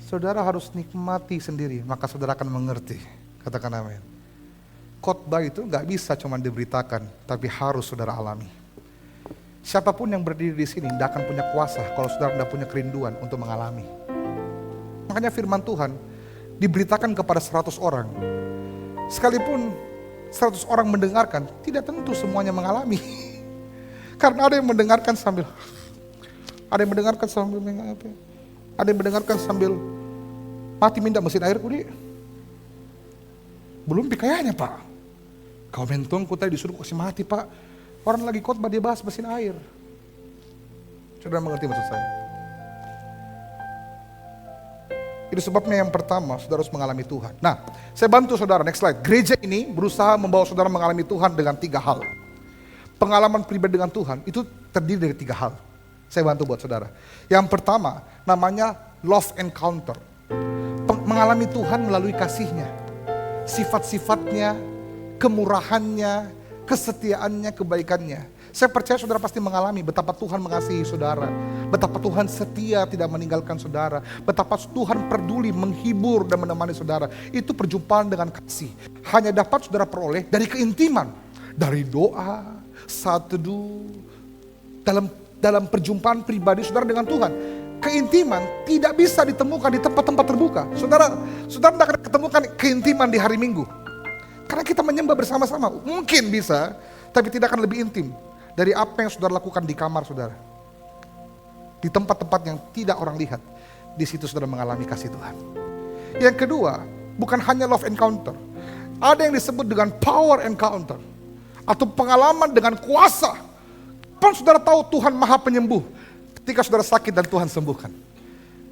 Saudara harus nikmati sendiri, maka saudara akan mengerti. Katakan amin. Khotbah itu gak bisa cuma diberitakan, tapi harus saudara alami. Siapapun yang berdiri di sini tidak akan punya kuasa kalau saudara tidak punya kerinduan untuk mengalami. Makanya firman Tuhan diberitakan kepada 100 orang. Sekalipun 100 orang mendengarkan, tidak tentu semuanya mengalami. Karena ada yang mendengarkan sambil mengapa? Ada yang mendengarkan sambil mati minta mesin air kudi. Belum pikayanya Pak. Kau mentong kutai disuruh kasih mati Pak. Orang lagi khotbah dia bahas mesin air. Saudara mengerti maksud saya? Itu sebabnya yang pertama saudara harus mengalami Tuhan. Nah, saya bantu saudara, next slide. Gereja ini berusaha membawa saudara mengalami Tuhan dengan 3 hal. Pengalaman pribadi dengan Tuhan itu terdiri dari 3 hal. Saya bantu buat saudara. Yang pertama namanya love encounter. Mengalami Tuhan melalui kasih-Nya. Sifat-sifatnya, kemurahannya, kesetiaannya, kebaikannya. Saya percaya saudara pasti mengalami betapa Tuhan mengasihi saudara. Betapa Tuhan setia tidak meninggalkan saudara. Betapa Tuhan peduli menghibur dan menemani saudara. Itu perjumpaan dengan kasih. Hanya dapat saudara peroleh dari keintiman. Dari doa, saat teduh, dalam perjumpaan pribadi saudara dengan Tuhan. Keintiman tidak bisa ditemukan di tempat-tempat terbuka. Saudara tidak akan ketemukan keintiman di hari Minggu. Karena kita menyembah bersama-sama. Mungkin bisa, tapi tidak akan lebih intim dari apa yang saudara lakukan di kamar saudara. Di tempat-tempat yang tidak orang lihat. Di situ saudara mengalami kasih Tuhan. Yang kedua, bukan hanya love encounter. Ada yang disebut dengan power encounter. Atau pengalaman dengan kuasa. Kapan saudara tahu Tuhan Maha Penyembuh? Ketika saudara sakit dan Tuhan sembuhkan.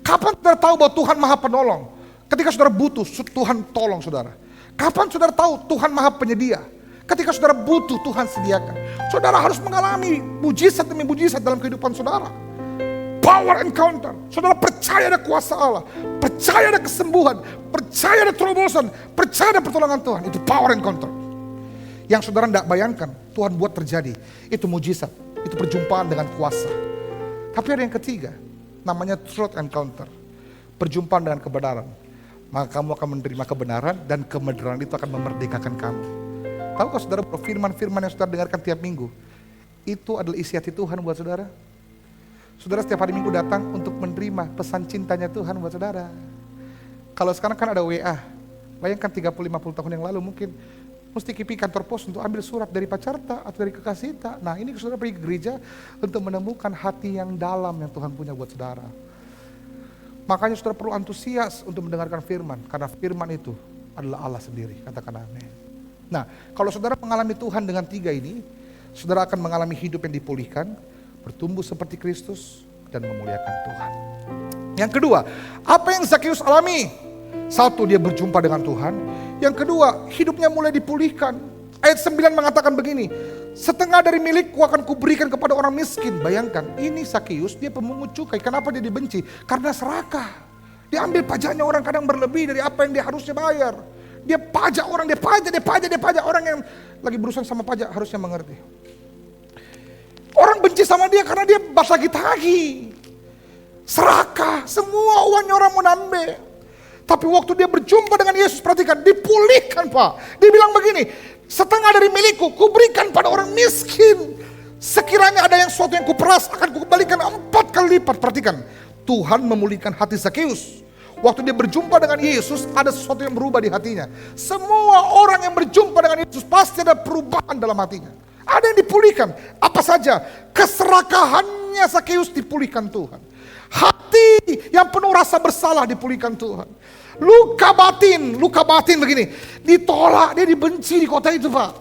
Kapan saudara tahu bahwa Tuhan Maha Penolong? Ketika saudara butuh, Tuhan tolong saudara. Kapan saudara tahu Tuhan Maha Penyedia? Ketika saudara butuh, Tuhan sediakan. Saudara harus mengalami mujizat demi mujizat dalam kehidupan saudara. Power encounter. Saudara percaya ada kuasa Allah, percaya ada kesembuhan, percaya ada terobosan, percaya ada pertolongan Tuhan. Itu power encounter. Yang saudara tidak bayangkan, Tuhan buat terjadi. Itu mujizat, itu perjumpaan dengan kuasa. Tapi ada yang ketiga, namanya truth encounter. Perjumpaan dengan kebenaran. Maka kamu akan menerima kebenaran dan kebenaran itu akan memerdekakan kamu. Tahukah saudara bahwa firman-firman yang saudara dengarkan tiap minggu, itu adalah isi hati Tuhan buat saudara? Saudara setiap hari minggu datang untuk menerima pesan cintanya Tuhan buat saudara. Kalau sekarang kan ada WA, bayangkan 30-50 tahun yang lalu mungkin mesti pergi kantor pos untuk ambil surat dari pacar tak atau dari kekasih tak. Nah ini saudara pergi ke gereja untuk menemukan hati yang dalam yang Tuhan punya buat saudara. Makanya saudara perlu antusias untuk mendengarkan firman, karena firman itu adalah Allah sendiri. Katakan amin. Nah, kalau saudara mengalami Tuhan dengan tiga ini, saudara akan mengalami hidup yang dipulihkan, bertumbuh seperti Kristus, dan memuliakan Tuhan. Yang kedua, apa yang Zakeus alami? Satu, dia berjumpa dengan Tuhan. Yang kedua, hidupnya mulai dipulihkan. Ayat 9 mengatakan begini, setengah dari milikku akan kuberikan kepada orang miskin. Bayangkan, ini Zakeus, dia pemungut cukai. Kenapa dia dibenci? Karena serakah. Dia ambil pajaknya orang kadang berlebih dari apa yang dia harusnya bayar. Dia pajak orang, dia pajak. Orang yang lagi berurusan sama pajak harusnya mengerti. Orang benci sama dia karena dia batagi-tagi. Serakah, semua uangnya orang mau nambah. Tapi waktu dia berjumpa dengan Yesus, perhatikan, dipulihkan Pak. Dia bilang begini, setengah dari milikku, kuberikan pada orang miskin. Sekiranya ada yang sesuatu yang kuperas, akan kukembalikan 4 kali lipat. Perhatikan, Tuhan memulihkan hati Zakeus. Waktu dia berjumpa dengan Yesus, ada sesuatu yang berubah di hatinya. Semua orang yang berjumpa dengan Yesus pasti ada perubahan dalam hatinya. Ada yang dipulihkan. Apa saja? Keserakahannya Zakeus dipulihkan Tuhan. Hati yang penuh rasa bersalah dipulihkan Tuhan. Luka batin begini. Ditolak, dia dibenci di kota itu Pak.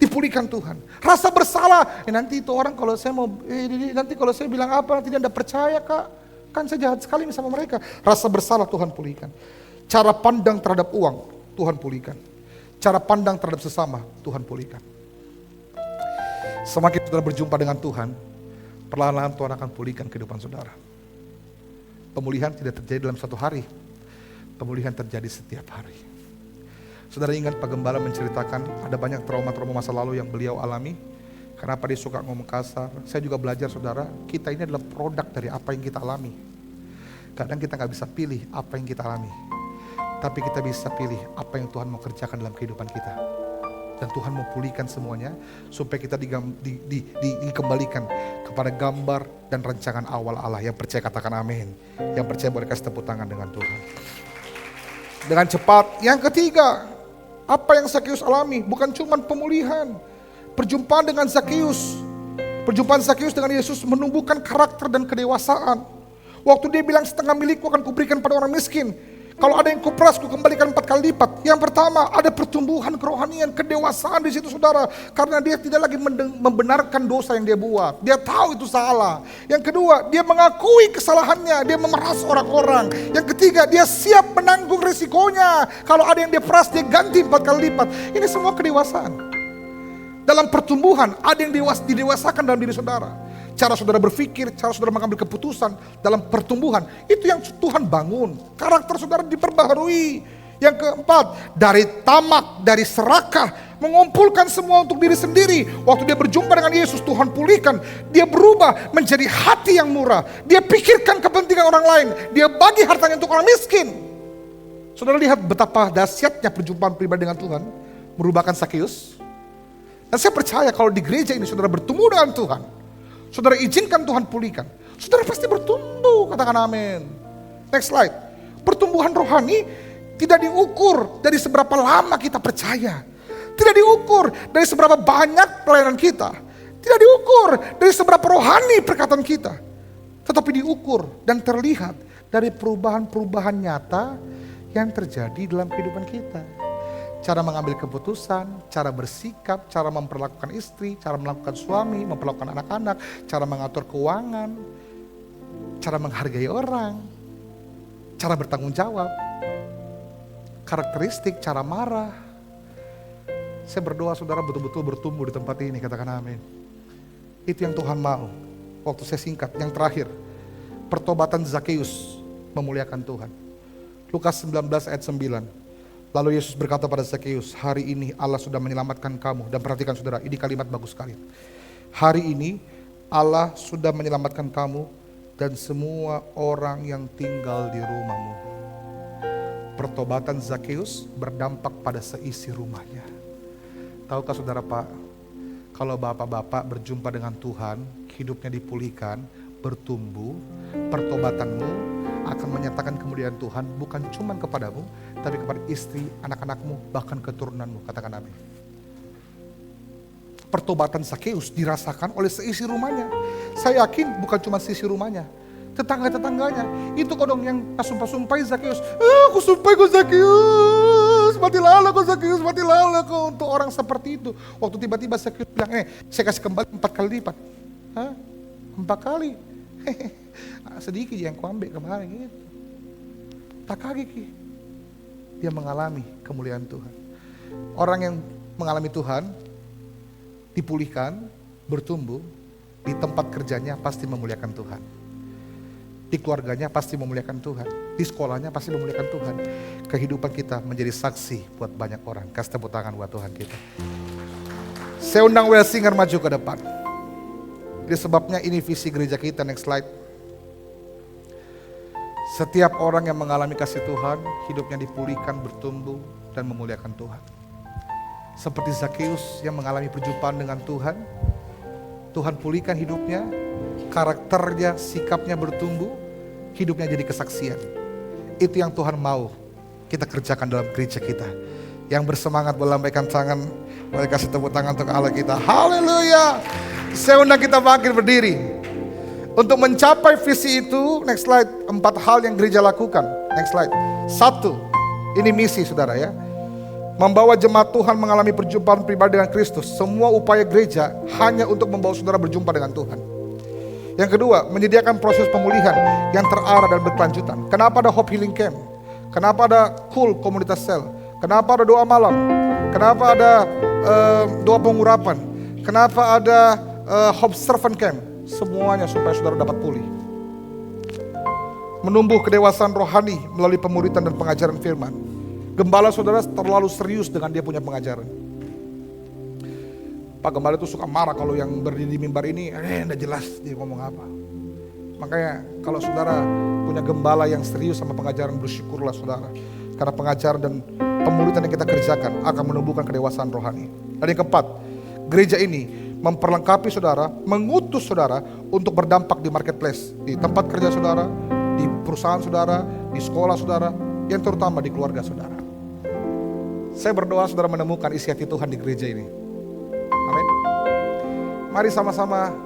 Dipulihkan Tuhan. Rasa bersalah. Nanti itu orang kalau saya mau, nanti kalau saya bilang apa, nanti dia tidak percaya Kak. Kan saya jahat sekali sama mereka. Rasa bersalah Tuhan pulihkan. Cara pandang terhadap uang, Tuhan pulihkan. Cara pandang terhadap sesama, Tuhan pulihkan. Semakin saudara berjumpa dengan Tuhan, perlahan-lahan Tuhan akan pulihkan kehidupan saudara. Pemulihan tidak terjadi dalam satu hari. Pemulihan terjadi setiap hari. Saudara ingat Pak Gembala menceritakan ada banyak trauma-trauma masa lalu yang beliau alami. Kenapa dia suka ngomong kasar? Saya juga belajar saudara, kita ini adalah produk dari apa yang kita alami. Kadang kita gak bisa pilih apa yang kita alami. Tapi kita bisa pilih apa yang Tuhan mau kerjakan dalam kehidupan kita. Dan Tuhan mau pulihkan semuanya supaya kita dikembalikan kepada gambar dan rancangan awal Allah. Yang percaya katakan amin. Yang percaya boleh kasih tepuk tangan dengan Tuhan. Dengan cepat. Yang ketiga, apa yang Zakeus alami? Bukan cuma pemulihan. Perjumpaan dengan Zakeus. Perjumpaan Zakeus dengan Yesus menumbuhkan karakter dan kedewasaan. Waktu dia bilang setengah milikku akan kuberikan pada orang miskin. Kalau ada yang kuperas, kukembalikan 4 kali lipat. Yang pertama, ada pertumbuhan kerohanian, kedewasaan di situ saudara. Karena dia tidak lagi membenarkan dosa yang dia buat. Dia tahu itu salah. Yang kedua, dia mengakui kesalahannya. Dia memeras orang-orang. Yang ketiga, dia siap menanggung risikonya. Kalau ada yang dia peras, dia ganti 4 kali lipat. Ini semua kedewasaan. Dalam pertumbuhan, ada yang didewasakan dalam diri saudara. Cara saudara berpikir, cara saudara mengambil keputusan dalam pertumbuhan. Itu yang Tuhan bangun. Karakter saudara diperbaharui. Yang keempat, dari tamak, dari serakah, mengumpulkan semua untuk diri sendiri. Waktu dia berjumpa dengan Yesus, Tuhan pulihkan. Dia berubah menjadi hati yang murah. Dia pikirkan kepentingan orang lain. Dia bagi hartanya untuk orang miskin. Saudara lihat betapa dahsyatnya perjumpaan pribadi dengan Tuhan. Merubahkan Zakeus. Dan saya percaya kalau di gereja ini saudara bertemu dengan Tuhan, saudara izinkan Tuhan pulihkan, saudara pasti bertumbuh, katakan amin. Next slide. Pertumbuhan rohani tidak diukur dari seberapa lama kita percaya. Tidak diukur dari seberapa banyak pelayanan kita. Tidak diukur dari seberapa rohani perkataan kita. Tetapi diukur dan terlihat dari perubahan-perubahan nyata yang terjadi dalam kehidupan kita. cara mengambil keputusan, cara bersikap, cara memperlakukan istri, cara melakukan suami, memperlakukan anak-anak, cara mengatur keuangan, cara menghargai orang, cara bertanggung jawab, karakteristik, cara marah. Saya berdoa saudara betul-betul bertumbuh di tempat ini, katakan amin. Itu yang Tuhan mau. Waktu saya singkat, yang terakhir, pertobatan Zakheus memuliakan Tuhan. Lukas 19 ayat 9. Lalu Yesus berkata pada Zakheus, hari ini Allah sudah menyelamatkan kamu. Dan perhatikan saudara, ini kalimat bagus sekali. Hari ini Allah sudah menyelamatkan kamu dan semua orang yang tinggal di rumahmu. Pertobatan Zakheus berdampak pada seisi rumahnya. Tahukah saudara Pak, kalau bapak-bapak berjumpa dengan Tuhan, hidupnya dipulihkan, bertumbuh, pertobatanmu akan menyatakan kemuliaan Tuhan bukan cuma kepadamu, tapi kepada istri, anak-anakmu, bahkan keturunanmu. Katakan amin. Pertobatan Zakheus dirasakan oleh seisi rumahnya. Saya yakin bukan cuma seisi rumahnya, tetangga-tetangganya. Itu kodong yang sumpah-sumpahi Zakheus. Aku sumpah kau Zakheus, mati lala kau Zakheus, mati lala kau. Untuk orang seperti itu, waktu tiba-tiba Zakheus bilang, saya kasih kembali 4 kali lipat. 4 kali. Sedikit yang kuambil kemarin gitu. Tak kaget. Dia mengalami kemuliaan Tuhan. Orang yang mengalami Tuhan, dipulihkan, bertumbuh, di tempat kerjanya pasti memuliakan Tuhan. Di keluarganya pasti memuliakan Tuhan. Di sekolahnya pasti memuliakan Tuhan. Kehidupan kita menjadi saksi buat banyak orang. Kasih tepuk tangan buat Tuhan kita. Saya undang Well Singer maju ke depan. Ini sebabnya ini visi gereja kita. Next slide. Setiap orang yang mengalami kasih Tuhan, hidupnya dipulihkan, bertumbuh, dan memuliakan Tuhan. Seperti Zakheus yang mengalami perjumpaan dengan Tuhan, Tuhan pulihkan hidupnya, karakternya, sikapnya bertumbuh, hidupnya jadi kesaksian. Itu yang Tuhan mau kita kerjakan dalam gereja kita. Yang bersemangat melambaikan tangan, boleh kasih tepuk tangan untuk Allah kita. Haleluya. Saya undang kita bangkit berdiri. Untuk mencapai visi itu, next slide, 4 hal yang gereja lakukan. Next slide. 1, ini misi saudara ya. Membawa jemaat Tuhan mengalami perjumpaan pribadi dengan Kristus. Semua upaya gereja hanya untuk membawa saudara berjumpa dengan Tuhan. Yang kedua, menyediakan proses pemulihan yang terarah dan berkelanjutan. Kenapa ada Hope Healing Camp? Kenapa ada Cool Komunitas Sel? Kenapa ada doa malam? Kenapa ada doa pengurapan? Kenapa ada Hope Servant Camp? Semuanya supaya saudara dapat pulih. Menumbuh kedewasaan rohani melalui pemuritan dan pengajaran firman. Gembala saudara terlalu serius dengan dia punya pengajaran. Pak Gembala itu suka marah kalau yang berdiri di mimbar ini, enggak jelas dia ngomong apa. Makanya kalau saudara punya gembala yang serius sama pengajaran, bersyukurlah saudara. Karena pengajaran dan pemuritan yang kita kerjakan akan menumbuhkan kedewasaan rohani. Dan yang keempat, gereja ini memperlengkapi saudara, mengutus saudara untuk berdampak di marketplace, di tempat kerja saudara, di perusahaan saudara, di sekolah saudara, yang terutama di keluarga saudara. Saya berdoa saudara menemukan isi hati Tuhan di gereja ini. Amin. Mari sama-sama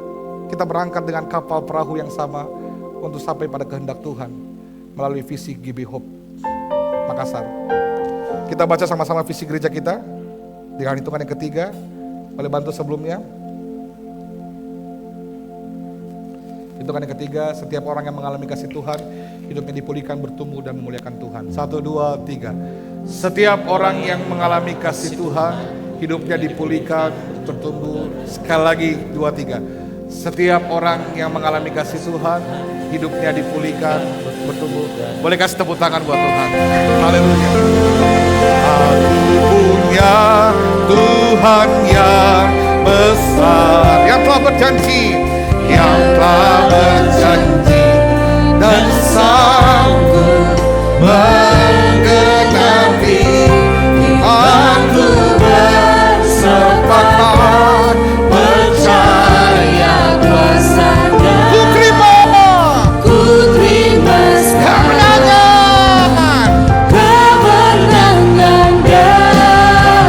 kita berangkat dengan kapal perahu yang sama untuk sampai pada kehendak Tuhan melalui visi GB Hope Makassar. Kita baca sama-sama visi gereja kita dengan hitungan yang ketiga. Boleh bantu sebelumnya. Hitungan yang ketiga, setiap orang yang mengalami kasih Tuhan, hidupnya dipulihkan, bertumbuh, dan memuliakan Tuhan. 1, 2, 3. Setiap orang yang mengalami kasih Tuhan, hidupnya dipulihkan, bertumbuh. Sekali lagi, 2, 3. Setiap orang yang mengalami kasih Tuhan, hidupnya dipulihkan, bertumbuh. Boleh kasih tepuk tangan buat Tuhan. Haleluya. Aku punya Tuhan yang besar, yang telah berjanji, dan sanggup menggenapi. Aku bersepakat percaya kuasa-Nya. Ku terima kemenangan.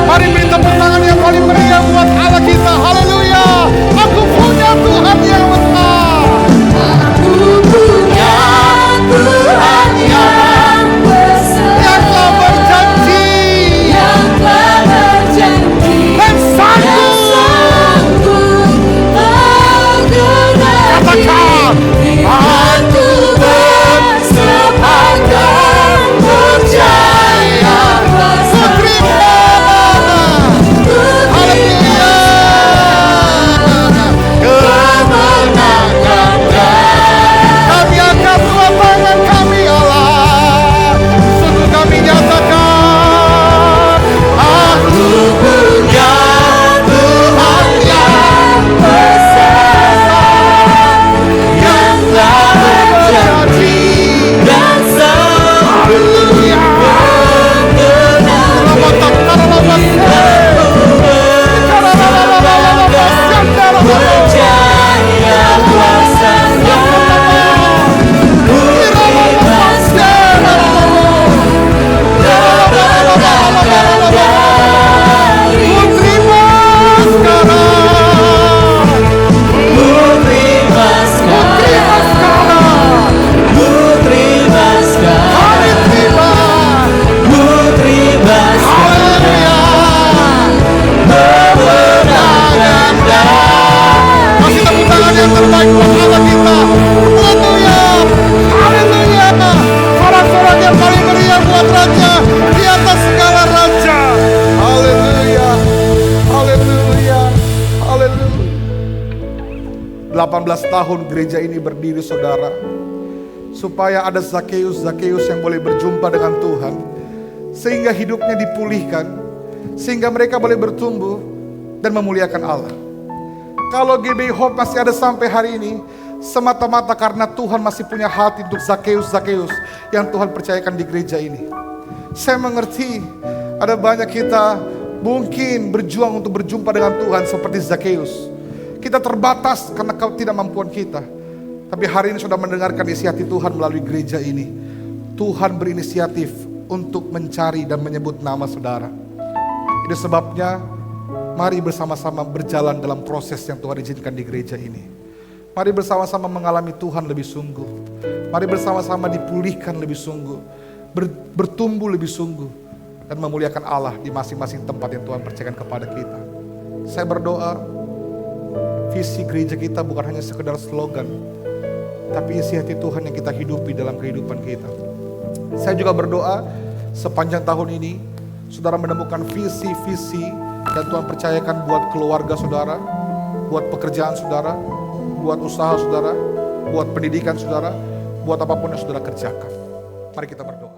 Mari beri tepuk tangan yang paling meriah buat Allah kita. Haleluya. Aku punya Tuhan tahun gereja ini berdiri saudara. Supaya ada Zakeus yang boleh berjumpa dengan Tuhan. Sehingga hidupnya dipulihkan. Sehingga mereka boleh bertumbuh dan memuliakan Allah. Kalau GBI Hope masih ada sampai hari ini, semata-mata karena Tuhan masih punya hati untuk Zakeus yang Tuhan percayakan di gereja ini. Saya mengerti ada banyak kita mungkin berjuang untuk berjumpa dengan Tuhan seperti Zakeus. Kita terbatas karena ketidakmampuan kita. Tapi hari ini sudah mendengarkan isi hati Tuhan melalui gereja ini. Tuhan berinisiatif untuk mencari dan menyebut nama saudara. Itu sebabnya mari bersama-sama berjalan dalam proses yang Tuhan izinkan di gereja ini. Mari bersama-sama mengalami Tuhan lebih sungguh. Mari bersama-sama dipulihkan lebih sungguh. Bertumbuh lebih sungguh. Dan memuliakan Allah di masing-masing tempat yang Tuhan percayakan kepada kita. Saya berdoa, visi gereja kita bukan hanya sekedar slogan, tapi isi hati Tuhan yang kita hidupi dalam kehidupan kita. Saya juga berdoa sepanjang tahun ini, saudara menemukan visi-visi yang Tuhan percayakan buat keluarga saudara, buat pekerjaan saudara, buat usaha saudara, buat pendidikan saudara, buat apapun yang saudara kerjakan. Mari kita berdoa.